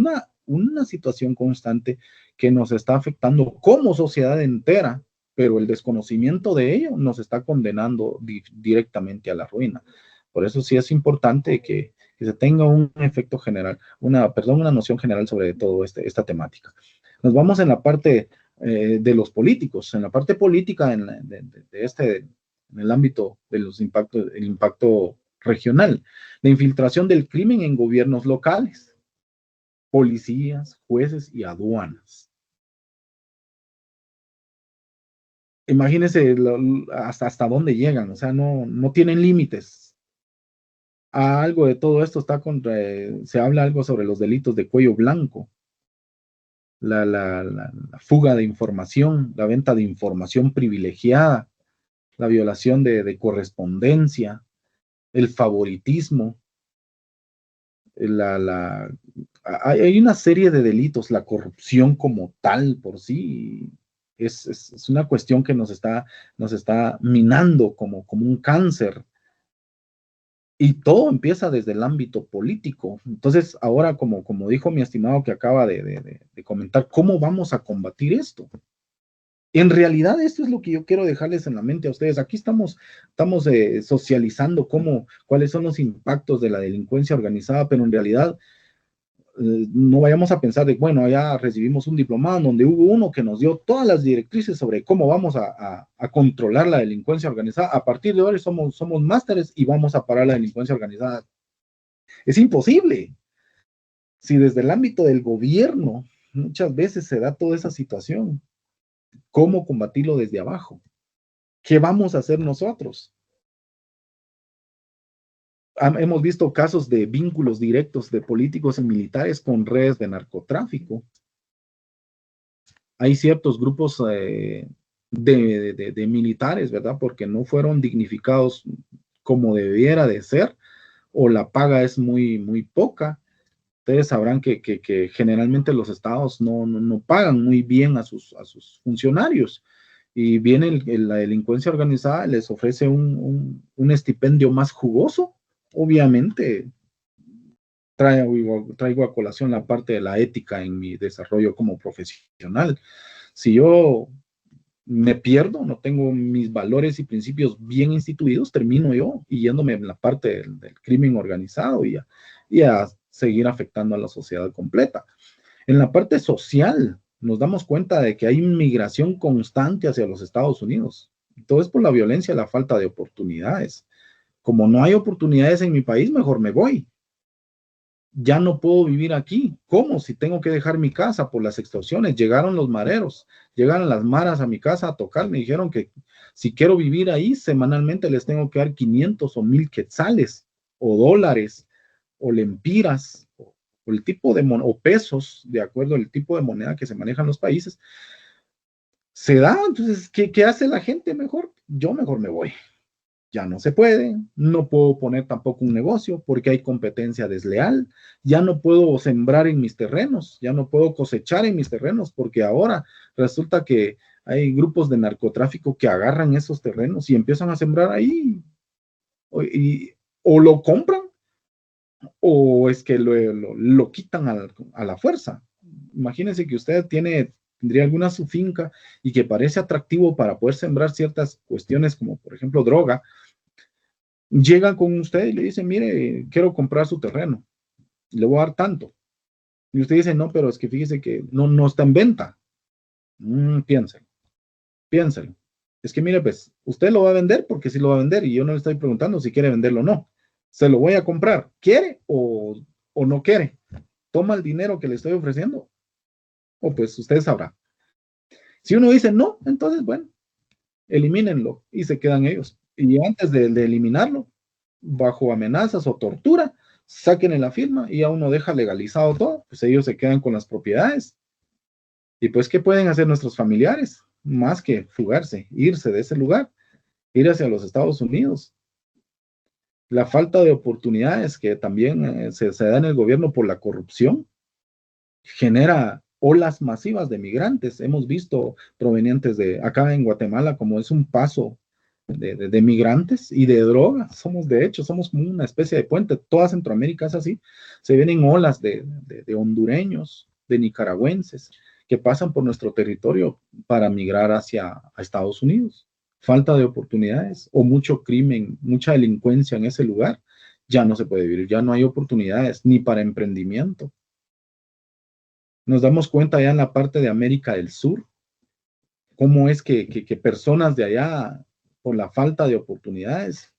una situación constante que nos está afectando como sociedad entera, pero el desconocimiento de ello nos está condenando directamente a la ruina. Por eso sí es importante que se tenga un efecto general, una noción general sobre todo esta temática. Nos vamos en la parte de los políticos, en la parte política en el ámbito de los impactos, el impacto regional, la infiltración del crimen en gobiernos locales, policías, jueces y aduanas. Imagínense hasta dónde llegan, o sea, no tienen límites. Algo de todo esto se habla algo sobre los delitos de cuello blanco, la fuga de información, la venta de información privilegiada, la violación de correspondencia, el favoritismo, hay una serie de delitos, la corrupción como tal por sí, Es una cuestión que nos está minando como un cáncer. Y todo empieza desde el ámbito político. Entonces, ahora, como dijo mi estimado que acaba de comentar, ¿cómo vamos a combatir esto? En realidad, esto es lo que yo quiero dejarles en la mente a ustedes. Aquí estamos socializando cuáles son los impactos de la delincuencia organizada, pero en realidad no vayamos a pensar de, bueno, ya recibimos un diplomado donde hubo uno que nos dio todas las directrices sobre cómo vamos a controlar la delincuencia organizada. A partir de hoy somos másteres y vamos a parar la delincuencia organizada. Es imposible. Si desde el ámbito del gobierno muchas veces se da toda esa situación, ¿cómo combatirlo desde abajo? ¿Qué vamos a hacer nosotros? Hemos visto casos de vínculos directos de políticos y militares con redes de narcotráfico. Hay ciertos grupos de militares, ¿verdad? Porque no fueron dignificados como debiera de ser, o la paga es muy, muy poca. Ustedes sabrán que generalmente los estados no pagan muy bien a sus funcionarios. Y viene la delincuencia organizada, les ofrece un estipendio más jugoso. Obviamente, traigo a colación la parte de la ética en mi desarrollo como profesional. Si yo me pierdo, no tengo mis valores y principios bien instituidos, termino yo yéndome en la parte del crimen organizado y a seguir afectando a la sociedad completa. En la parte social, nos damos cuenta de que hay inmigración constante hacia los Estados Unidos. Todo es por la violencia y la falta de oportunidades. Como no hay oportunidades en mi país, mejor me voy. Ya no puedo vivir aquí. ¿Cómo? Si tengo que dejar mi casa por las extorsiones. Llegaron los mareros, llegaron las maras a mi casa a tocar. Me dijeron que si quiero vivir ahí, semanalmente les tengo que dar 500 o 1000 quetzales, o dólares, o lempiras, o el tipo de o pesos, de acuerdo al tipo de moneda que se maneja en los países. Se da, entonces, ¿qué hace la gente mejor? Yo mejor me voy. Ya no se puede, no puedo poner tampoco un negocio porque hay competencia desleal, ya no puedo sembrar en mis terrenos, ya no puedo cosechar en mis terrenos porque ahora resulta que hay grupos de narcotráfico que agarran esos terrenos y empiezan a sembrar ahí, o lo compran o es que lo quitan a la fuerza. Imagínense que usted tendría alguna su finca y que parece atractivo para poder sembrar ciertas cuestiones como por ejemplo droga. Llegan con usted y le dicen, mire, quiero comprar su terreno, le voy a dar tanto. Y usted dice, no, pero es que fíjese que no está en venta. Piénselo. Es que mire, pues, usted lo va a vender porque sí lo va a vender y yo no le estoy preguntando si quiere venderlo o no. Se lo voy a comprar. ¿Quiere o no quiere? ¿Toma el dinero que le estoy ofreciendo? O pues usted sabrá. Si uno dice no, entonces, bueno, elimínenlo y se quedan ellos. Y antes de eliminarlo, bajo amenazas o tortura, saquen la firma y ya uno deja legalizado todo, pues ellos se quedan con las propiedades. Y pues, ¿qué pueden hacer nuestros familiares? Más que fugarse, irse de ese lugar, ir hacia los Estados Unidos. La falta de oportunidades que también se da en el gobierno por la corrupción genera olas masivas de migrantes. Hemos visto provenientes de acá en Guatemala como es un paso de migrantes y de drogas. Somos como una especie de puente. Toda Centroamérica es así. Se vienen olas de hondureños, de nicaragüenses que pasan por nuestro territorio para migrar a Estados Unidos. Falta de oportunidades o mucho crimen, mucha delincuencia en ese lugar. Ya no se puede vivir, ya no hay oportunidades ni para emprendimiento. Nos damos cuenta ya en la parte de América del Sur, cómo es que personas de allá, por la falta de oportunidades,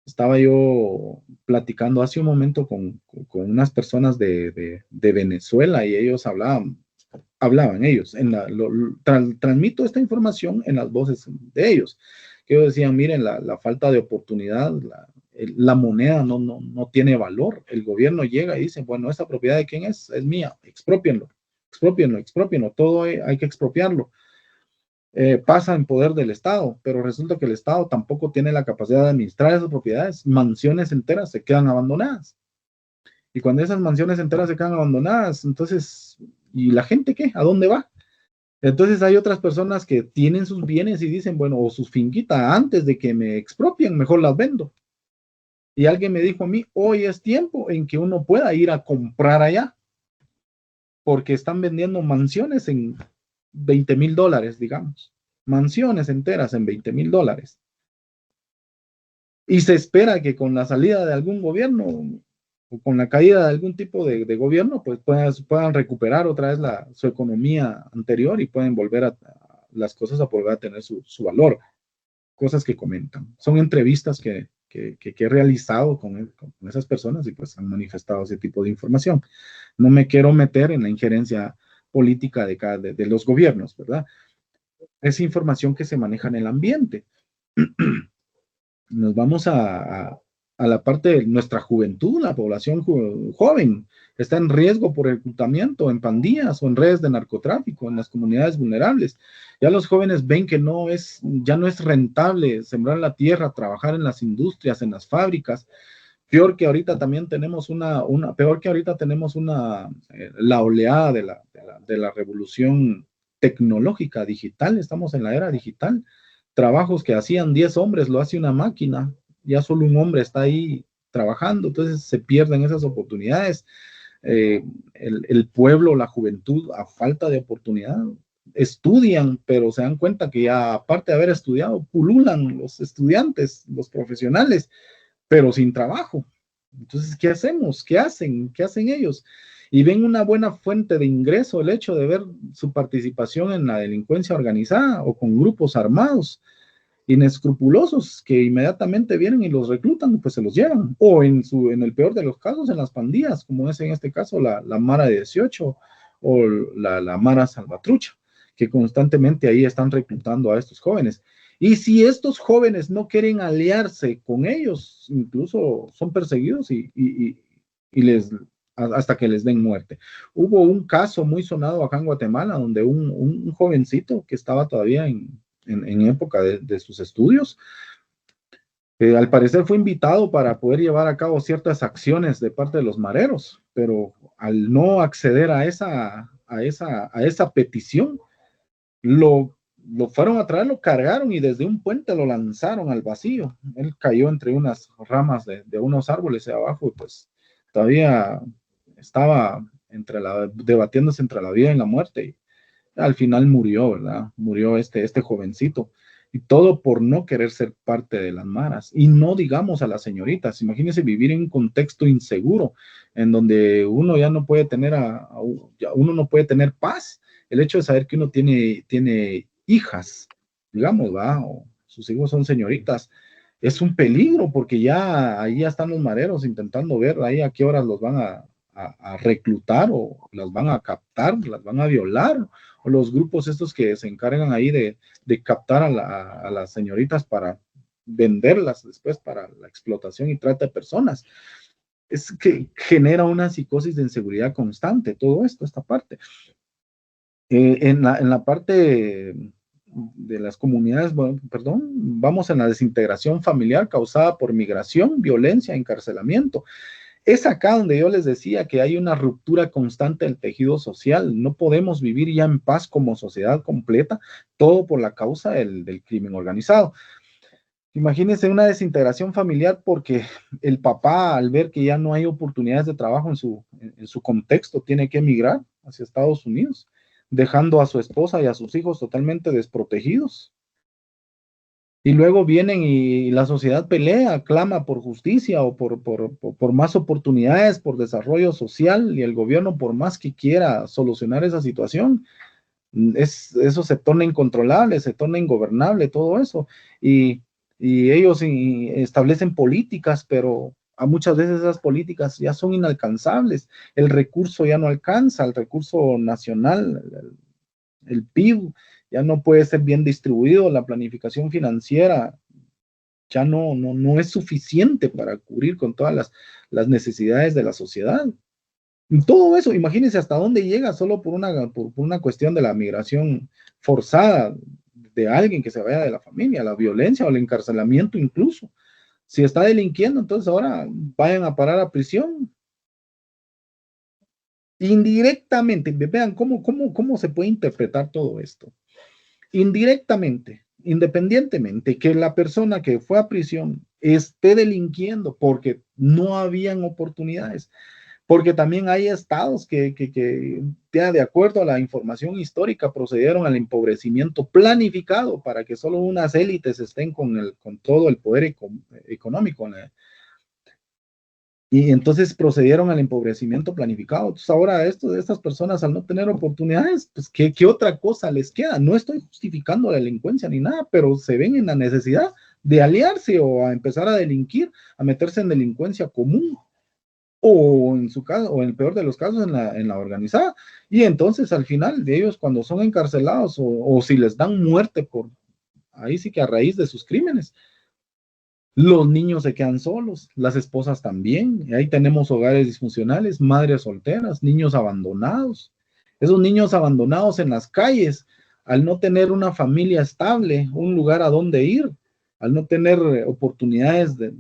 estaba yo platicando hace un momento con unas personas de Venezuela y ellos hablaban ellos, transmito esta información en las voces de ellos, que ellos decían, miren, la falta de oportunidad, la moneda no tiene valor, el gobierno llega y dice, bueno, esta propiedad de quién es mía, expropienlo, todo hay que expropiarlo. Pasa en poder del Estado, pero resulta que el Estado tampoco tiene la capacidad de administrar esas propiedades, mansiones enteras se quedan abandonadas. Y cuando esas mansiones enteras se quedan abandonadas, entonces, ¿y la gente qué? ¿A dónde va? Entonces hay otras personas que tienen sus bienes y dicen, bueno, o sus finquitas, antes de que me expropien, mejor las vendo. Y alguien me dijo a mí, hoy es tiempo en que uno pueda ir a comprar allá, porque están vendiendo mansiones en $20,000, digamos. Mansiones enteras en $20,000. Y se espera que con la salida de algún gobierno o con la caída de algún tipo de gobierno, pues puedan recuperar otra vez su economía anterior y pueden volver a las cosas a volver a tener su valor. Cosas que comentan. Son entrevistas que he realizado con esas personas y pues han manifestado ese tipo de información. No me quiero meter en la injerencia política de los gobiernos, ¿verdad? Es información que se maneja en el ambiente. Nos vamos a la parte de nuestra juventud, la población joven está en riesgo por reclutamiento en pandillas o en redes de narcotráfico en las comunidades vulnerables. Ya los jóvenes ven que ya no es rentable sembrar la tierra, trabajar en las industrias, en las fábricas. Peor que ahorita también tenemos la oleada de la revolución tecnológica digital. Estamos en la era digital. Trabajos que hacían 10 hombres, lo hace una máquina, ya solo un hombre está ahí trabajando, entonces se pierden esas oportunidades. El pueblo, la juventud, a falta de oportunidad, estudian, pero se dan cuenta que ya aparte de haber estudiado, pululan los estudiantes, los profesionales, pero sin trabajo. Entonces, ¿qué hacemos? ¿Qué hacen? ¿Qué hacen ellos? Y ven una buena fuente de ingreso el hecho de ver su participación en la delincuencia organizada o con grupos armados inescrupulosos que inmediatamente vienen y los reclutan, pues se los llevan. O en el peor de los casos, en las pandillas, como es en este caso la Mara de 18 o la Mara Salvatrucha, que constantemente ahí están reclutando a estos jóvenes. Y si estos jóvenes no quieren aliarse con ellos, incluso son perseguidos hasta que les den muerte. Hubo un caso muy sonado acá en Guatemala donde un jovencito que estaba todavía en época de sus estudios, al parecer fue invitado para poder llevar a cabo ciertas acciones de parte de los mareros, pero al no acceder a esa petición, lo fueron a traer, lo cargaron y desde un puente lo lanzaron al vacío. Él cayó entre unas ramas de unos árboles de abajo y pues todavía estaba debatiéndose entre la vida y la muerte. Y al final murió, ¿verdad? Murió este jovencito. Y todo por no querer ser parte de las maras. Y no digamos a las señoritas. Imagínense vivir en un contexto inseguro, en donde uno ya no puede tener uno no puede tener paz. El hecho de saber que uno tiene hijas, digamos, ¿va? O sus hijos son señoritas, es un peligro porque ahí ya están los mareros intentando ver ahí a qué horas los van a reclutar o las van a captar, las van a violar, o los grupos estos que se encargan ahí de captar a las señoritas para venderlas después para la explotación y trata de personas. Es que genera una psicosis de inseguridad constante, todo esto, esta parte. En la parte de las comunidades, vamos en la desintegración familiar causada por migración, violencia, encarcelamiento. Es acá donde yo les decía que hay una ruptura constante del tejido social. No podemos vivir ya en paz como sociedad completa, todo por la causa del crimen organizado. Imagínense una desintegración familiar porque el papá, al ver que ya no hay oportunidades de trabajo en su contexto, tiene que emigrar hacia Estados Unidos, dejando a su esposa y a sus hijos totalmente desprotegidos. Y luego vienen y la sociedad pelea, clama por justicia o por más oportunidades, por desarrollo social, y el gobierno, por más que quiera solucionar esa situación, eso se torna incontrolable, se torna ingobernable, todo eso. Y ellos establecen políticas, pero muchas veces esas políticas ya son inalcanzables. El recurso ya no alcanza, el recurso nacional, el PIB ya no puede ser bien distribuido, la planificación financiera ya no es suficiente para cubrir con todas las necesidades de la sociedad. Y todo eso, imagínense hasta dónde llega solo por una cuestión de la migración forzada de alguien que se vaya de la familia, la violencia o el encarcelamiento incluso. Si está delinquiendo, entonces ahora vayan a parar a prisión. Indirectamente, vean cómo se puede interpretar todo esto. Indirectamente, independientemente que la persona que fue a prisión esté delinquiendo porque no habían oportunidades, porque también hay estados que de acuerdo a la información histórica, procedieron al empobrecimiento planificado para que solo unas élites estén con todo el poder económico. Y entonces procedieron al empobrecimiento planificado. Entonces ahora estas personas, al no tener oportunidades, pues ¿qué otra cosa les queda? No estoy justificando la delincuencia ni nada, pero se ven en la necesidad de aliarse o a empezar a delinquir, a meterse en delincuencia común, o en su caso, o en el peor de los casos, en la organizada. Y entonces al final de ellos, cuando son encarcelados o si les dan muerte ahí sí que a raíz de sus crímenes, los niños se quedan solos, las esposas también. Y ahí tenemos hogares disfuncionales, madres solteras, niños abandonados. Esos niños abandonados en las calles, al no tener una familia estable, un lugar a donde ir, al no tener oportunidades de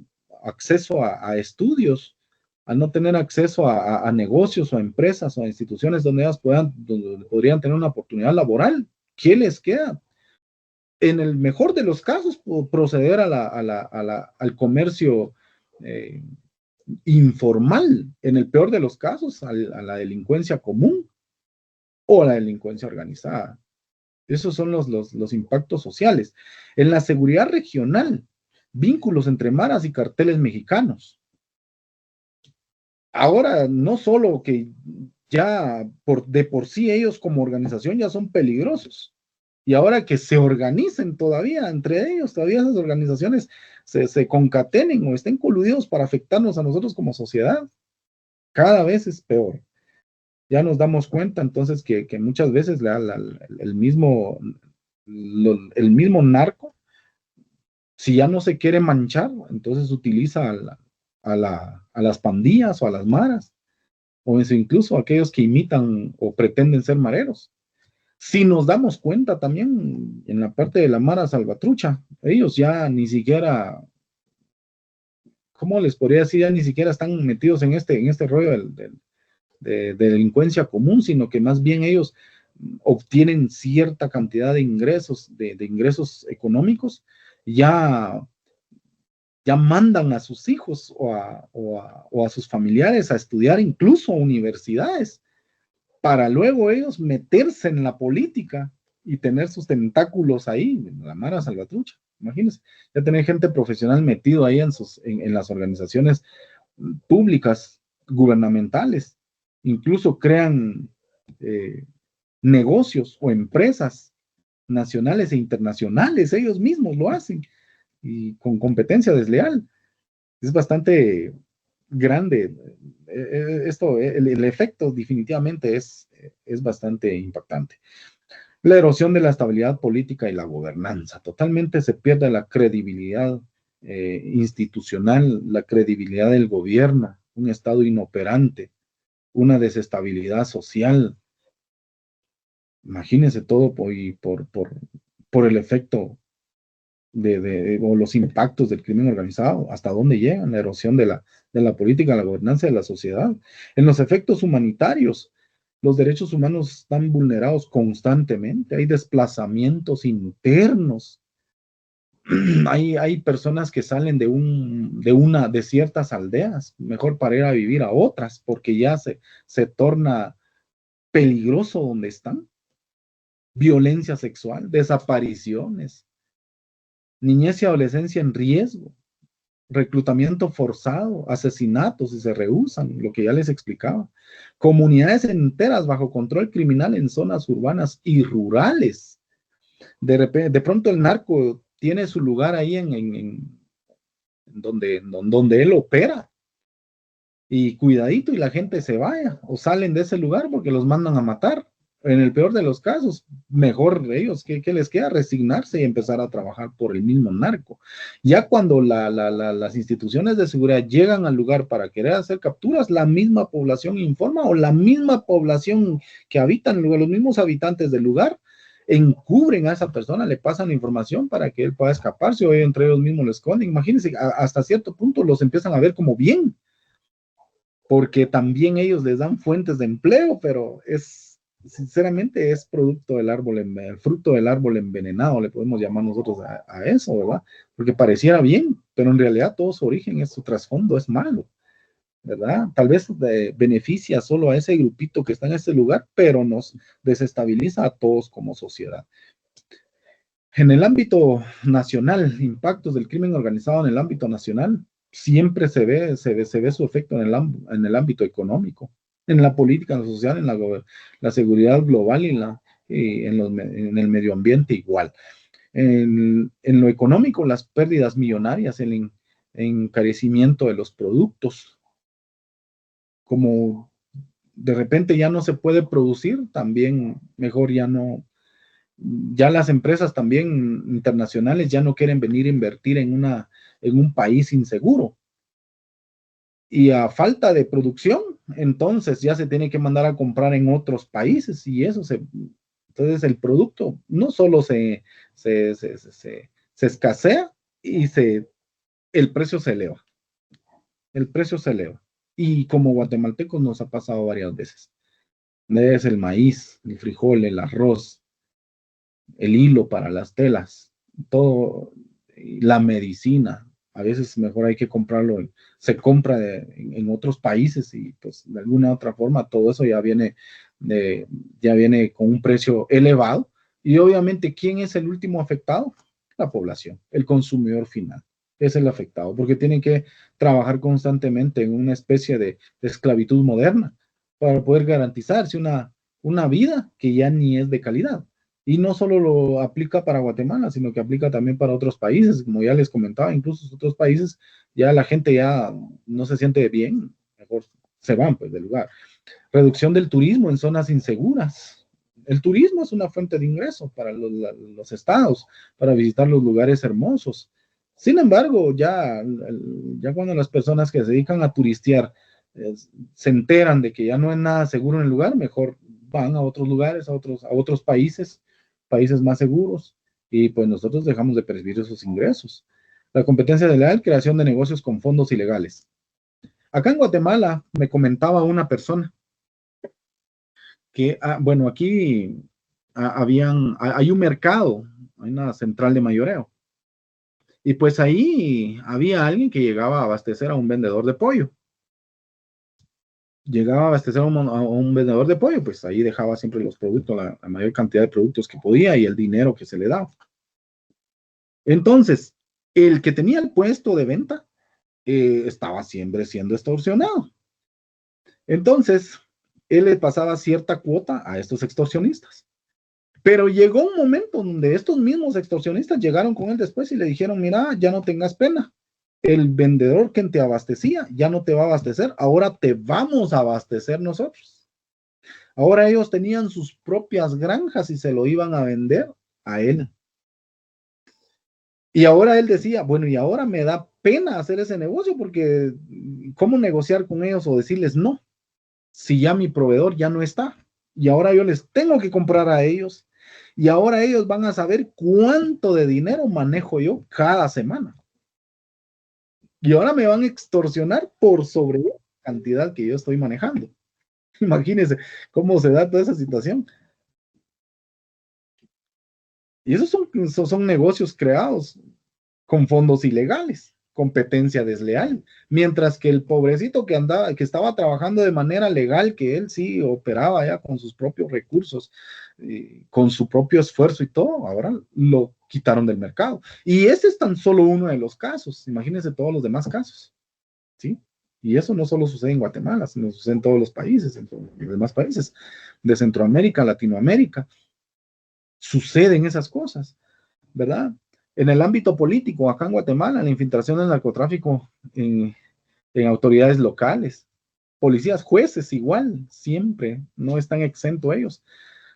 acceso a estudios, al no tener acceso a negocios o a empresas o a instituciones donde ellas donde podrían tener una oportunidad laboral, ¿qué les queda? En el mejor de los casos, proceder al comercio informal, en el peor de los casos, a la delincuencia común o a la delincuencia organizada. Esos son los impactos sociales. En la seguridad regional, vínculos entre maras y carteles mexicanos. Ahora, no solo que ya de por sí ellos como organización ya son peligrosos, y ahora que se organicen todavía entre ellos, todavía esas organizaciones se concatenen o estén coludidos para afectarnos a nosotros como sociedad, cada vez es peor. Ya nos damos cuenta entonces que muchas veces el mismo narco, si ya no se quiere manchar, entonces utiliza a las pandillas o a las maras, o incluso a aquellos que imitan o pretenden ser mareros. Si nos damos cuenta también en la parte de la Mara Salvatrucha, ellos ya ni siquiera, ¿cómo les podría decir? Ya ni siquiera están metidos en este rollo de delincuencia común, sino que más bien ellos obtienen cierta cantidad de ingresos, de ingresos económicos, ya mandan a sus hijos o a sus familiares a estudiar incluso a universidades, para luego ellos meterse en la política y tener sus tentáculos ahí, en la Mara Salvatrucha. Imagínense, ya tener gente profesional metido ahí en las organizaciones públicas, gubernamentales, incluso crean negocios o empresas nacionales e internacionales, ellos mismos lo hacen, y con competencia desleal. Es bastante grande esto, el efecto definitivamente es bastante impactante. La erosión de la estabilidad política y la gobernanza. Totalmente se pierde la credibilidad institucional, la credibilidad del gobierno, un estado inoperante, una desestabilidad social. Imagínense todo por el efecto o los impactos del crimen organizado, hasta dónde llegan, la erosión de la política, la gobernanza de la sociedad. En los efectos humanitarios, los derechos humanos están vulnerados constantemente, hay desplazamientos internos, hay personas que salen de ciertas aldeas, mejor para ir a vivir a otras, porque ya se torna peligroso donde están. Violencia sexual, desapariciones, niñez y adolescencia en riesgo, reclutamiento forzado, asesinatos si se rehúsan, lo que ya les explicaba. Comunidades enteras bajo control criminal en zonas urbanas y rurales. De pronto el narco tiene su lugar ahí en donde él opera. Y cuidadito y la gente se vaya o salen de ese lugar porque los mandan a matar. En el peor de los casos, mejor ellos, ¿qué les queda? Resignarse y empezar a trabajar por el mismo narco. Ya cuando las instituciones de seguridad llegan al lugar para querer hacer capturas, la misma población informa o la misma población que habita en el lugar, los mismos habitantes del lugar, encubren a esa persona, le pasan la información para que él pueda escaparse o entre ellos mismos lo esconden. Imagínense, hasta cierto punto los empiezan a ver como bien. porque también ellos les dan fuentes de empleo, pero sinceramente es producto del árbol, el fruto del árbol envenenado, le podemos llamar nosotros a eso, ¿verdad? Porque pareciera bien, pero en realidad todo su origen, su trasfondo es malo, ¿verdad? Tal vez beneficia solo a ese grupito que está en este lugar, pero nos desestabiliza a todos como sociedad. En el ámbito nacional, impactos del crimen organizado en el ámbito nacional, siempre se ve su efecto en el ámbito económico, en la política, en lo social, en la seguridad global y en el medio ambiente igual. En lo económico, las pérdidas millonarias, el encarecimiento de los productos, como de repente ya no se puede producir, también mejor ya las empresas también internacionales ya no quieren venir a invertir en un país inseguro. Y a falta de producción, entonces ya se tiene que mandar a comprar en otros países y entonces el producto no solo se escasea y el precio se eleva. El precio se eleva. Y como guatemaltecos nos ha pasado varias veces. Es el maíz, el frijol, el arroz, el hilo para las telas, todo, la medicina. A veces mejor hay que comprarlo, se compra en otros países y pues de alguna otra forma todo eso ya viene con un precio elevado. Y obviamente, ¿quién es el último afectado? La población, el consumidor final. Es el afectado, porque tienen que trabajar constantemente en una especie de esclavitud moderna para poder garantizarse una vida que ya ni es de calidad. Y no solo lo aplica para Guatemala, sino que aplica también para otros países, como ya les comentaba, incluso otros países, ya la gente ya no se siente bien, mejor se van pues del lugar. Reducción del turismo en zonas inseguras. El turismo es una fuente de ingreso para los estados, para visitar los lugares hermosos. Sin embargo, ya cuando las personas que se dedican a turistear se enteran de que ya no es nada seguro en el lugar, mejor van a otros lugares, a otros países más seguros, y pues nosotros dejamos de percibir esos ingresos. La competencia desleal, creación de negocios con fondos ilegales. Acá en Guatemala me comentaba una persona que, bueno, aquí hay un mercado, hay una central de mayoreo, y pues ahí había alguien que llegaba a abastecer a un vendedor de pollo. Llegaba a abastecer a un vendedor de pollo, pues ahí dejaba siempre los productos, la mayor cantidad de productos que podía y el dinero que se le daba. Entonces, el que tenía el puesto de venta estaba siempre siendo extorsionado. Entonces, él le pasaba cierta cuota a estos extorsionistas. Pero llegó un momento donde estos mismos extorsionistas llegaron con él después y le dijeron, mira, ya no tengas pena. El vendedor que te abastecía ya no te va a abastecer, ahora te vamos a abastecer nosotros. Ahora ellos tenían sus propias granjas y se lo iban a vender a él. Y ahora él decía, bueno, y ahora me da pena hacer ese negocio porque ¿cómo negociar con ellos o decirles no? Si ya mi proveedor ya no está y ahora yo les tengo que comprar a ellos y ahora ellos van a saber cuánto de dinero manejo yo cada semana. Y ahora me van a extorsionar por sobre la cantidad que yo estoy manejando. Imagínense cómo se da toda esa situación. Y esos son negocios creados con fondos ilegales, competencia desleal, mientras que el pobrecito que estaba trabajando de manera legal, que él sí operaba ya con sus propios recursos, con su propio esfuerzo y todo, ahora lo quitaron del mercado. Y ese es tan solo uno de los casos, imagínense todos los demás casos, ¿sí? Y eso no solo sucede en Guatemala, sino sucede en todos los países, en todos los demás países de Centroamérica, Latinoamérica, suceden esas cosas, ¿verdad? En el ámbito político, acá en Guatemala, la infiltración del narcotráfico en autoridades locales, policías, jueces igual, siempre, no están exentos ellos.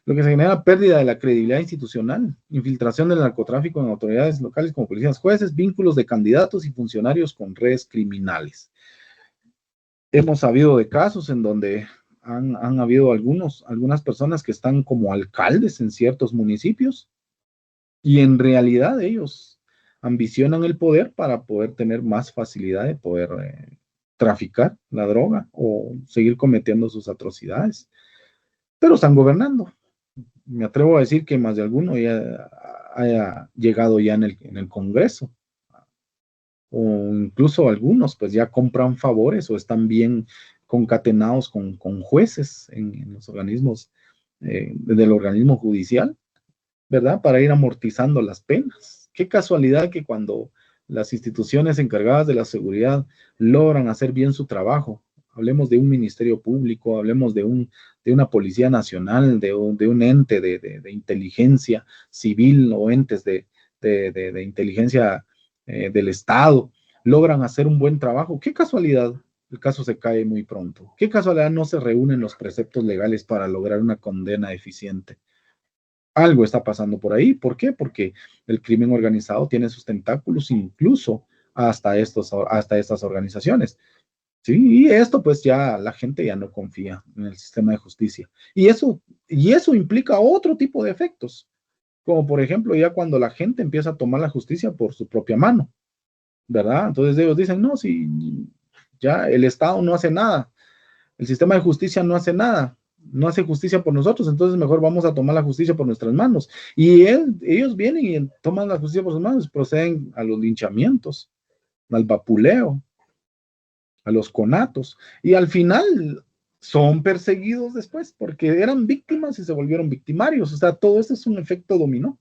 Lo que se genera pérdida de la credibilidad institucional, infiltración del narcotráfico en autoridades locales como policías, jueces, vínculos de candidatos y funcionarios con redes criminales. Hemos sabido de casos en donde han habido algunas personas que están como alcaldes en ciertos municipios y en realidad ellos ambicionan el poder para poder tener más facilidad de poder traficar la droga o seguir cometiendo sus atrocidades. Pero están gobernando. Me atrevo a decir que más de alguno ya haya llegado ya en el Congreso, o incluso algunos pues ya compran favores o están bien concatenados con jueces en los organismos del organismo judicial, ¿verdad? Para ir amortizando las penas. Qué casualidad que cuando las instituciones encargadas de la seguridad logran hacer bien su trabajo, hablemos de un ministerio público, hablemos de una policía nacional, de un ente de inteligencia civil o entes de inteligencia del Estado, logran hacer un buen trabajo. Qué casualidad, el caso se cae muy pronto. Qué casualidad no se reúnen los preceptos legales para lograr una condena eficiente. Algo está pasando por ahí. ¿Por qué? Porque el crimen organizado tiene sus tentáculos incluso hasta estas organizaciones. Sí, y esto pues ya la gente ya no confía en el sistema de justicia. Y eso implica otro tipo de efectos, como por ejemplo ya cuando la gente empieza a tomar la justicia por su propia mano, ¿verdad? Entonces ellos dicen, no, si ya el Estado no hace nada, el sistema de justicia no hace nada, no hace justicia por nosotros, entonces mejor vamos a tomar la justicia por nuestras manos. Y ellos vienen y toman la justicia por sus manos, proceden a los linchamientos, al vapuleo, a los conatos, y al final son perseguidos después porque eran víctimas y se volvieron victimarios. O sea, todo esto es un efecto dominó,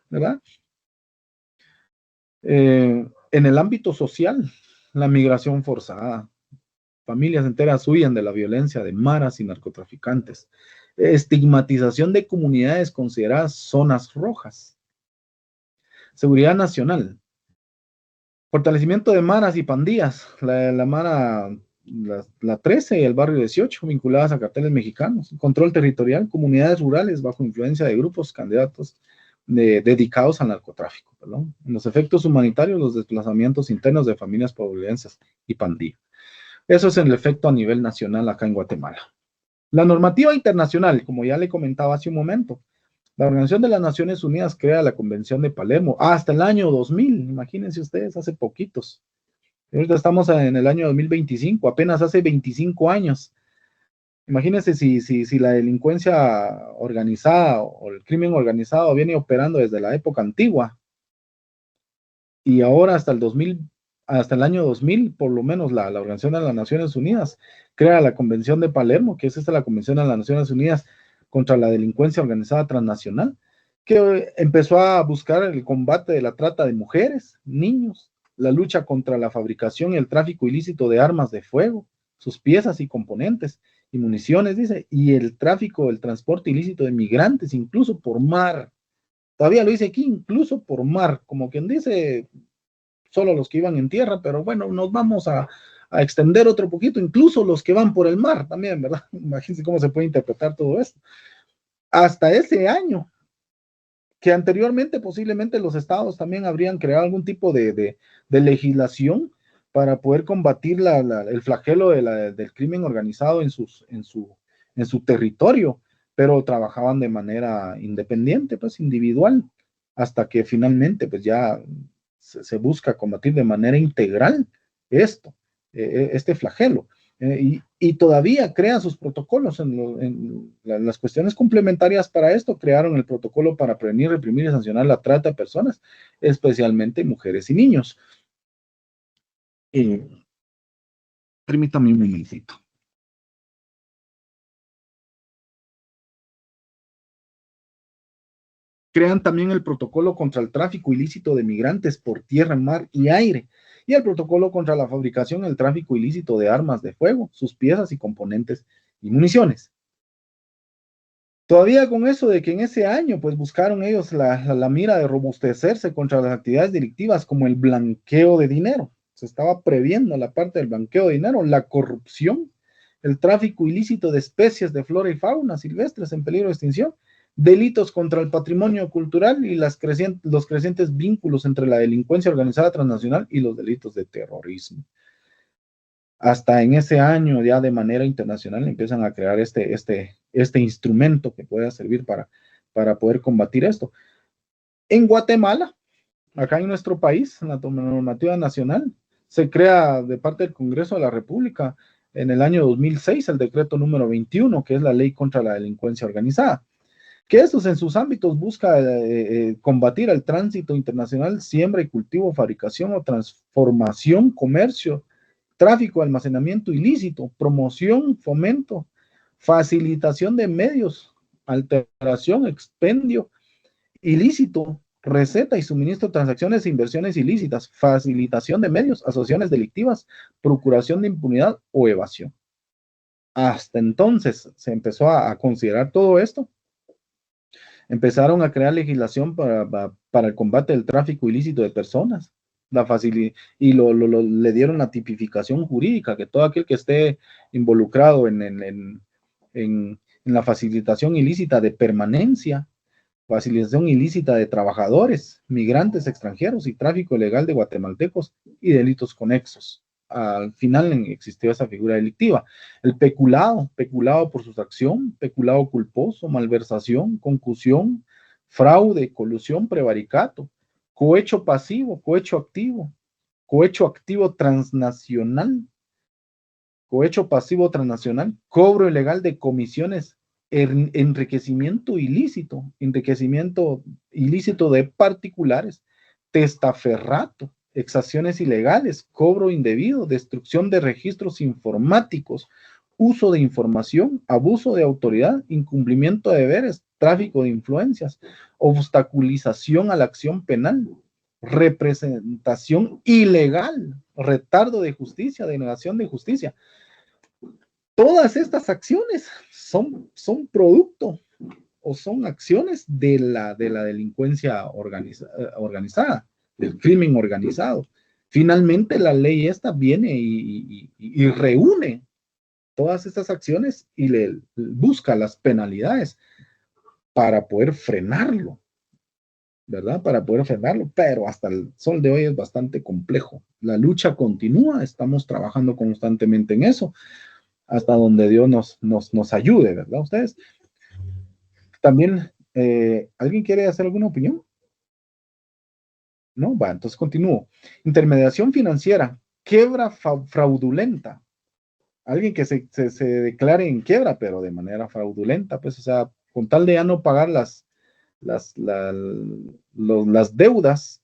¿verdad? En el ámbito social, la migración forzada, familias enteras huyen de la violencia de maras y narcotraficantes, estigmatización de comunidades consideradas zonas rojas, seguridad nacional, fortalecimiento de maras y pandillas, la mara, la 13 y el barrio 18 vinculadas a carteles mexicanos, control territorial, comunidades rurales bajo influencia de grupos candidatos dedicados al narcotráfico, perdón. En los efectos humanitarios, los desplazamientos internos de familias por violencias y pandillas. Eso es el efecto a nivel nacional acá en Guatemala. La normativa internacional, como ya le comentaba hace un momento, la Organización de las Naciones Unidas crea la Convención de Palermo hasta el año 2000, imagínense ustedes, hace poquitos. Ahorita estamos en el año 2025, apenas hace 25 años. Imagínense si la delincuencia organizada o el crimen organizado viene operando desde la época antigua y ahora hasta el año 2000, por lo menos la Organización de las Naciones Unidas crea la Convención de Palermo, que es la Convención de las Naciones Unidas contra la delincuencia organizada transnacional, que empezó a buscar el combate de la trata de mujeres, niños, la lucha contra la fabricación y el tráfico ilícito de armas de fuego, sus piezas y componentes y municiones, dice, y el tráfico, el transporte ilícito de migrantes, incluso por mar. Todavía lo dice aquí, incluso por mar, como quien dice, solo los que iban en tierra, pero bueno, nos vamos a extender otro poquito, incluso los que van por el mar también, ¿verdad? Imagínense cómo se puede interpretar todo esto. Hasta ese año, que anteriormente posiblemente los estados también habrían creado algún tipo de legislación para poder combatir el flagelo del crimen organizado en su territorio, pero trabajaban de manera independiente, pues individual, hasta que finalmente pues ya se busca combatir de manera integral este flagelo. Y todavía crean sus protocolos en las cuestiones complementarias para esto. Crearon el protocolo para prevenir, reprimir y sancionar la trata de personas, especialmente mujeres y niños. Permítame un momentito. Crean también el protocolo contra el tráfico ilícito de migrantes por tierra, mar y aire, y el protocolo contra la fabricación y el tráfico ilícito de armas de fuego, sus piezas y componentes y municiones. Todavía con eso de que en ese año pues buscaron ellos la mira de robustecerse contra las actividades delictivas como el blanqueo de dinero. Se estaba previendo la parte del blanqueo de dinero, la corrupción, el tráfico ilícito de especies de flora y fauna silvestres en peligro de extinción, delitos contra el patrimonio cultural y los crecientes vínculos entre la delincuencia organizada transnacional y los delitos de terrorismo. Hasta en ese año ya de manera internacional empiezan a crear este instrumento que pueda servir para poder combatir esto. En Guatemala, acá en nuestro país, en la normativa nacional, se crea de parte del Congreso de la República en el año 2006 el decreto número 21, que es la ley contra la delincuencia organizada, que estos en sus ámbitos busca combatir el tránsito internacional, siembra y cultivo, fabricación o transformación, comercio, tráfico, almacenamiento ilícito, promoción, fomento, facilitación de medios, alteración, expendio ilícito, receta y suministro de transacciones e inversiones ilícitas, facilitación de medios, asociaciones delictivas, procuración de impunidad o evasión. Hasta entonces se empezó a considerar todo esto. Empezaron a crear legislación para el combate del tráfico ilícito de personas. Y le dieron la tipificación jurídica, que todo aquel que esté involucrado en la facilitación ilícita de permanencia, facilitación ilícita de trabajadores, migrantes extranjeros y tráfico ilegal de guatemaltecos y delitos conexos. Al final existió esa figura delictiva. El peculado por sustracción, peculado culposo, malversación, concusión, fraude, colusión, prevaricato, cohecho pasivo, cohecho activo transnacional, cohecho pasivo transnacional, cobro ilegal de comisiones, enriquecimiento ilícito de particulares, testaferrato, exacciones ilegales, cobro indebido, destrucción de registros informáticos, uso de información, abuso de autoridad, incumplimiento de deberes, tráfico de influencias, obstaculización a la acción penal, representación ilegal, retardo de justicia, denegación de justicia. Todas estas acciones son producto o son acciones de la delincuencia organizada, del crimen organizado. Finalmente la ley esta viene y reúne todas estas acciones y le busca las penalidades para poder frenarlo, ¿verdad? Para poder frenarlo, pero hasta el sol de hoy es bastante complejo. La lucha continúa, estamos trabajando constantemente en eso, hasta donde Dios nos ayude, ¿verdad? Ustedes también, ¿alguien quiere hacer alguna opinión? No, va, entonces continúo. Intermediación financiera, quiebra fraudulenta. Alguien que se declare en quiebra, pero de manera fraudulenta, pues, o sea, con tal de ya no pagar las deudas.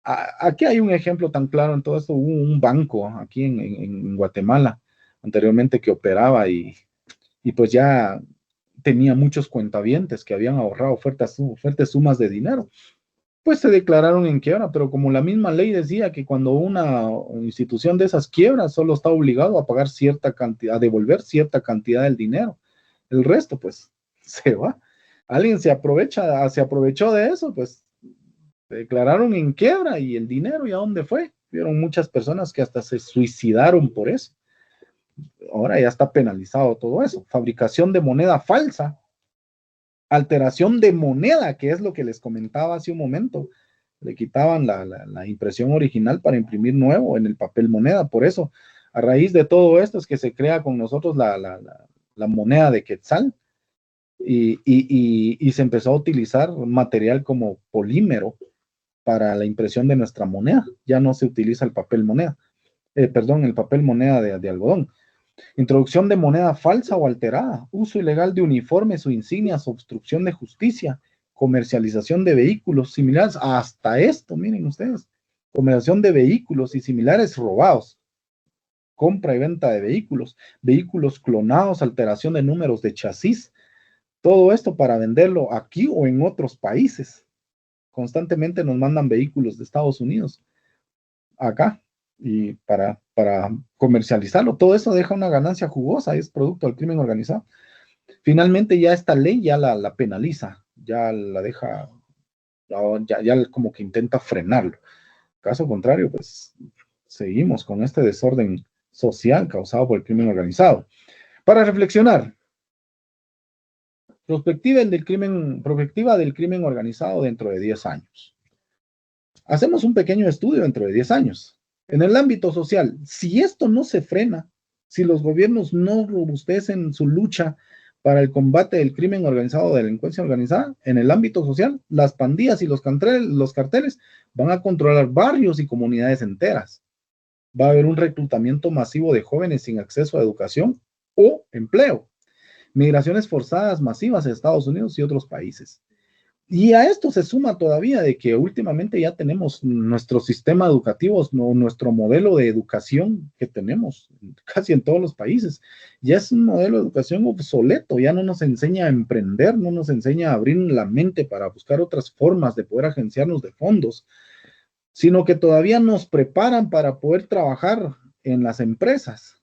Aquí hay un ejemplo tan claro en todo esto. Hubo un banco aquí en Guatemala anteriormente que operaba y pues ya tenía muchos cuentavientes que habían ahorrado fuertes sumas de dinero. Pues se declararon en quiebra, pero como la misma ley decía que cuando una institución de esas quiebras solo está obligado a pagar cierta cantidad, a devolver cierta cantidad del dinero, el resto pues se va. Alguien se aprovechó de eso, pues se declararon en quiebra y el dinero, ¿y a dónde fue? Vieron muchas personas que hasta se suicidaron por eso. Ahora ya está penalizado todo eso. Fabricación de moneda falsa, alteración de moneda, que es lo que les comentaba hace un momento. Le quitaban la impresión original para imprimir nuevo en el papel moneda. Por eso, a raíz de todo esto es que se crea con nosotros la moneda de Quetzal y se empezó a utilizar material como polímero para la impresión de nuestra moneda. Ya no se utiliza el papel moneda, el papel moneda de algodón. Introducción de moneda falsa o alterada, uso ilegal de uniformes o insignias, obstrucción de justicia, comercialización de vehículos similares, hasta esto, miren ustedes, comercialización de vehículos y similares robados, compra y venta de vehículos clonados, alteración de números de chasis, todo esto para venderlo aquí o en otros países. Constantemente nos mandan vehículos de Estados Unidos acá y para comercializarlo. Todo eso deja una ganancia jugosa, es producto del crimen organizado. Finalmente ya esta ley ya la penaliza, ya la deja, ya como que intenta frenarlo. Caso contrario, pues seguimos con este desorden social causado por el crimen organizado. Para reflexionar, perspectiva del crimen organizado dentro de 10 años. Hacemos un pequeño estudio dentro de 10 años. En el ámbito social, si esto no se frena, si los gobiernos no robustecen su lucha para el combate del crimen organizado, de la delincuencia organizada, en el ámbito social, las pandillas y los carteles van a controlar barrios y comunidades enteras. Va a haber un reclutamiento masivo de jóvenes sin acceso a educación o empleo. Migraciones forzadas masivas a Estados Unidos y otros países. Y a esto se suma todavía de que últimamente ya tenemos nuestro sistema educativo, nuestro modelo de educación que tenemos casi en todos los países. Ya es un modelo de educación obsoleto, ya no nos enseña a emprender, no nos enseña a abrir la mente para buscar otras formas de poder agenciarnos de fondos, sino que todavía nos preparan para poder trabajar en las empresas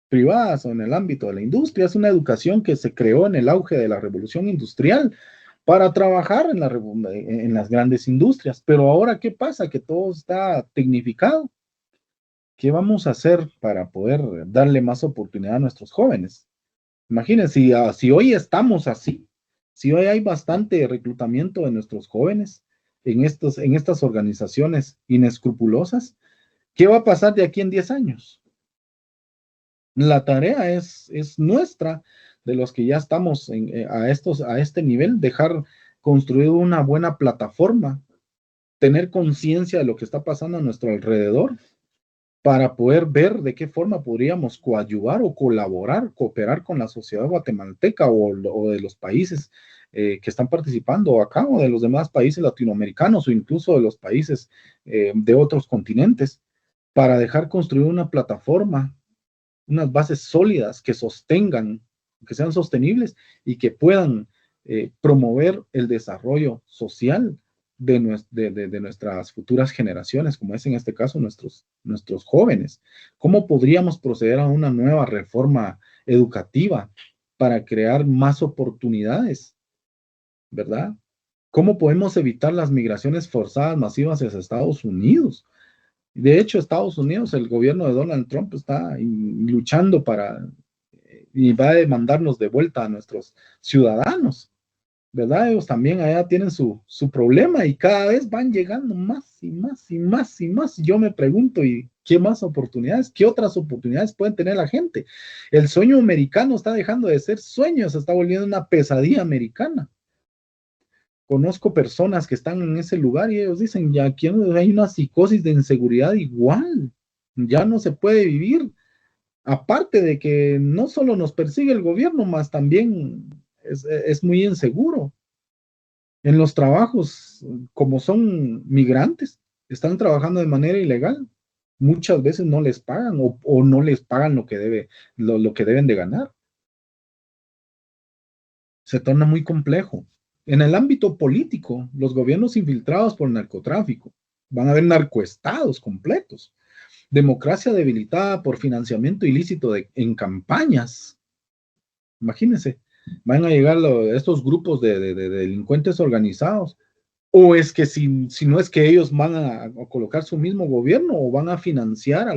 privadas o en el ámbito de la industria. Es una educación que se creó en el auge de la revolución industrial para trabajar en las grandes industrias. Pero ahora, ¿qué pasa? Que todo está tecnificado. ¿Qué vamos a hacer para poder darle más oportunidad a nuestros jóvenes? Imagínense, si hoy estamos así, si hoy hay bastante reclutamiento de nuestros jóvenes en estas organizaciones inescrupulosas, ¿qué va a pasar de aquí en 10 años? La tarea es nuestra, de los que ya estamos a este nivel, dejar construir una buena plataforma, tener conciencia de lo que está pasando a nuestro alrededor para poder ver de qué forma podríamos coadyuvar o colaborar, cooperar con la sociedad guatemalteca o de los países que están participando acá o de los demás países latinoamericanos o incluso de los países de otros continentes para dejar construir una plataforma, unas bases sólidas que sostengan, que sean sostenibles y que puedan promover el desarrollo social de nuestras futuras generaciones, como es en este caso nuestros jóvenes. ¿Cómo podríamos proceder a una nueva reforma educativa para crear más oportunidades, verdad? ¿Cómo podemos evitar las migraciones forzadas masivas hacia Estados Unidos? De hecho, Estados Unidos, el gobierno de Donald Trump está luchando y va a demandarnos de vuelta a nuestros ciudadanos, ¿verdad? Ellos también allá tienen su problema y cada vez van llegando más y más y más y más. Yo me pregunto, ¿y qué más oportunidades? ¿Qué otras oportunidades pueden tener la gente? El sueño americano está dejando de ser sueño, se está volviendo una pesadilla americana. Conozco personas que están en ese lugar y ellos dicen, ya aquí hay una psicosis de inseguridad igual, ya no se puede vivir. Aparte de que no solo nos persigue el gobierno, más también es muy inseguro. En los trabajos, como son migrantes, están trabajando de manera ilegal. Muchas veces no les pagan o no les pagan lo que deben de ganar. Se torna muy complejo. En el ámbito político, los gobiernos infiltrados por el narcotráfico, van a haber narcoestados completos, democracia debilitada por financiamiento ilícito en campañas. Imagínense, van a llegar estos grupos de delincuentes organizados, o es que si no es que ellos van a colocar su mismo gobierno o van a financiar a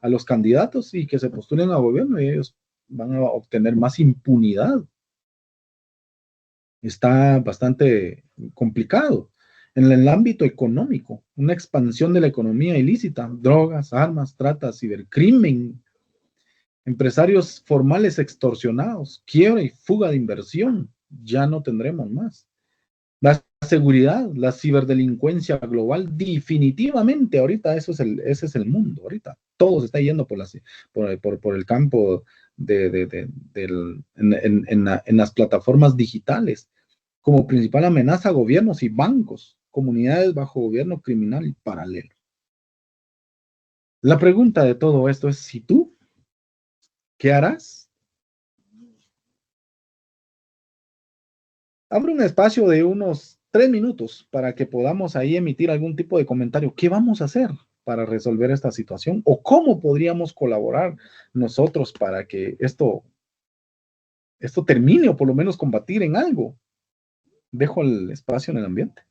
los candidatos y que se postulen a gobierno y ellos van a obtener más impunidad. Está bastante complicado. En el ámbito económico, una expansión de la economía ilícita, drogas, armas, trata, cibercrimen, empresarios formales extorsionados, quiebra y fuga de inversión, ya no tendremos más. La seguridad, la ciberdelincuencia global, definitivamente ahorita ese es el mundo, ahorita todo se está yendo por el campo en las plataformas digitales, como principal amenaza a gobiernos y bancos, comunidades bajo gobierno criminal y paralelo. La pregunta de todo esto es, si tú, ¿qué harás? Abre un espacio de unos 3 minutos para que podamos ahí emitir algún tipo de comentario. ¿Qué vamos a hacer para resolver esta situación? ¿O cómo podríamos colaborar nosotros para que esto termine o por lo menos combatir en algo? Dejo el espacio en el ambiente.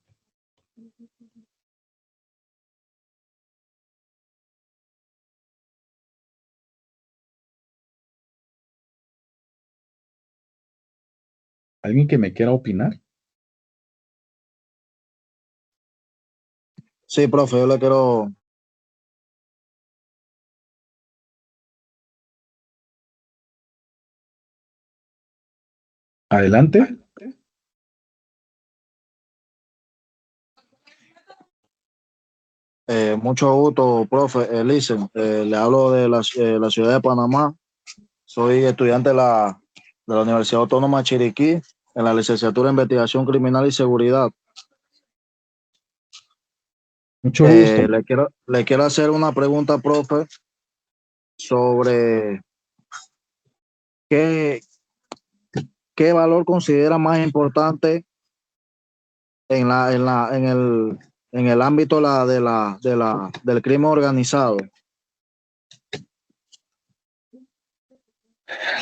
¿Alguien que me quiera opinar? Sí, profe, yo le quiero. Adelante. Mucho gusto, profe. Listen, le hablo de la ciudad de Panamá. Soy estudiante de la Universidad Autónoma de Chiriquí en la licenciatura en Investigación Criminal y Seguridad. Mucho gusto. Le quiero hacer una pregunta, profe, sobre qué, qué valor considera más importante en el ámbito del crimen organizado.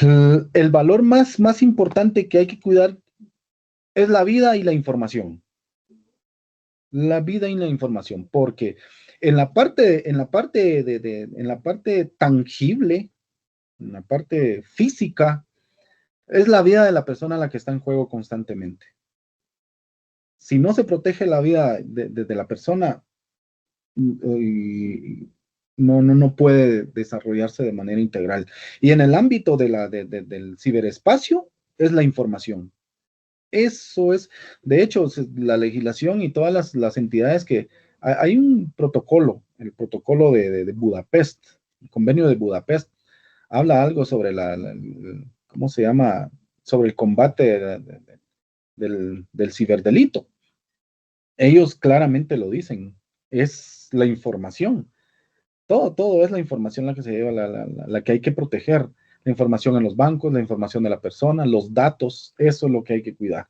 El valor más importante que hay que cuidar es la vida y la información. La vida y la información, porque en la parte tangible, en la parte física, es la vida de la persona la que está en juego constantemente. Si no se protege la vida de la persona, no puede desarrollarse de manera integral. Y en el ámbito del ciberespacio, es la información. Eso es, de hecho, la legislación y todas las entidades que... Hay un protocolo, el protocolo de Budapest, el convenio de Budapest, habla algo sobre ¿cómo se llama? Sobre el combate del ciberdelito. Ellos claramente lo dicen, es la información. Todo es la información la que se lleva, la que hay que proteger. La información en los bancos, la información de la persona, los datos, eso es lo que hay que cuidar.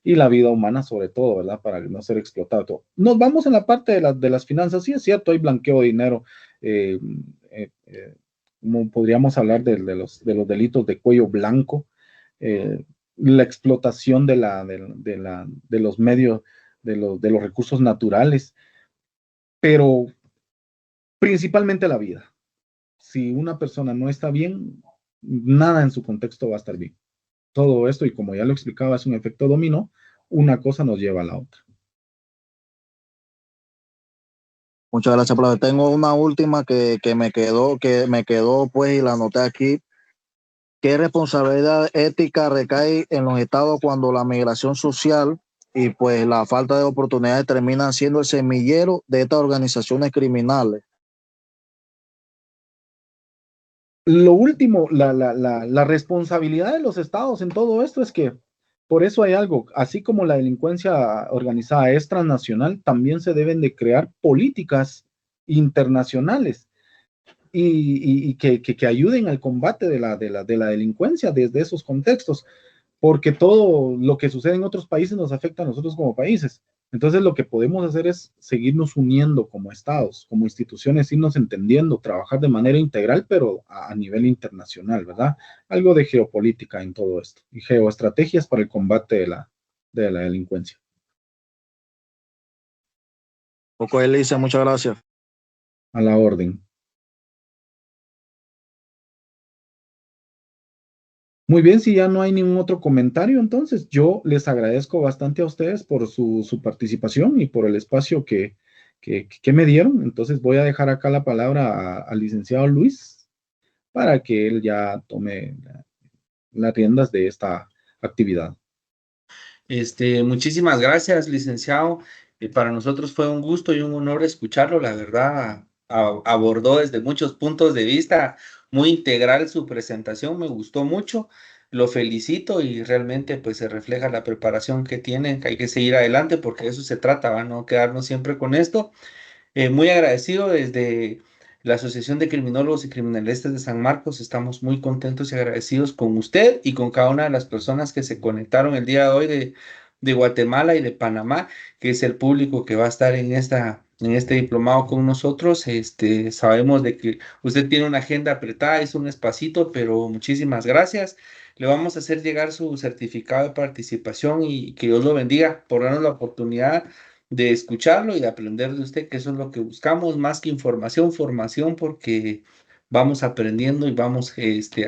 Y la vida humana sobre todo, ¿verdad? Para no ser explotado. Nos vamos en la parte de las finanzas. Sí, es cierto, hay blanqueo de dinero. Como podríamos hablar de los delitos de cuello blanco, la explotación de los medios, de los recursos naturales, pero principalmente la vida. Si una persona no está bien, nada en su contexto va a estar bien. Todo esto, y como ya lo explicaba, es un efecto dominó, una cosa nos lleva a la otra. Muchas gracias, profe. Tengo una última que me quedó, pues, y la anoté aquí. ¿Qué responsabilidad ética recae en los estados cuando la migración social y pues la falta de oportunidades terminan siendo el semillero de estas organizaciones criminales? Lo último, la responsabilidad de los estados en todo esto es que, por eso hay algo, así como la delincuencia organizada es transnacional, también se deben de crear políticas internacionales y que ayuden al combate de la delincuencia desde esos contextos, porque todo lo que sucede en otros países nos afecta a nosotros como países. Entonces lo que podemos hacer es seguirnos uniendo como estados, como instituciones, irnos entendiendo, trabajar de manera integral, pero a nivel internacional, ¿verdad? Algo de geopolítica en todo esto y geoestrategias para el combate de la delincuencia. Poco Elisa, muchas gracias. A la orden. Muy bien, si ya no hay ningún otro comentario, entonces yo les agradezco bastante a ustedes por su participación y por el espacio que me dieron. Entonces voy a dejar acá la palabra al licenciado Luis para que él ya tome las riendas de esta actividad. Muchísimas gracias, licenciado. Para nosotros fue un gusto y un honor escucharlo. La verdad, abordó desde muchos puntos de vista, muy integral su presentación, me gustó mucho. Lo felicito y realmente pues se refleja la preparación que tienen, que hay que seguir adelante porque de eso se trata, ¿va? No quedarnos siempre con esto. Muy agradecido desde la Asociación de Criminólogos y Criminalistas de San Marcos. Estamos muy contentos y agradecidos con usted y con cada una de las personas que se conectaron el día de hoy de Guatemala y de Panamá, que es el público que va a estar en este diplomado con nosotros. Sabemos de que usted tiene una agenda apretada, es un espacito, pero muchísimas gracias. Le vamos a hacer llegar su certificado de participación y que Dios lo bendiga por darnos la oportunidad de escucharlo y de aprender de usted, que eso es lo que buscamos, más que información, formación, porque vamos aprendiendo y vamos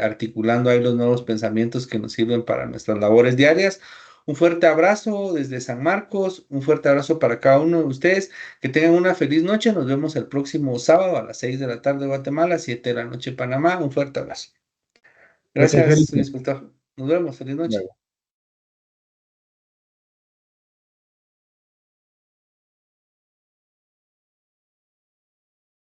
articulando ahí los nuevos pensamientos que nos sirven para nuestras labores diarias. Un fuerte abrazo desde San Marcos, un fuerte abrazo para cada uno de ustedes, que tengan una feliz noche, nos vemos el próximo sábado a las 6 de la tarde Guatemala, 7 de la noche Panamá, un fuerte abrazo. Gracias, inspector. Nos vemos, feliz noche.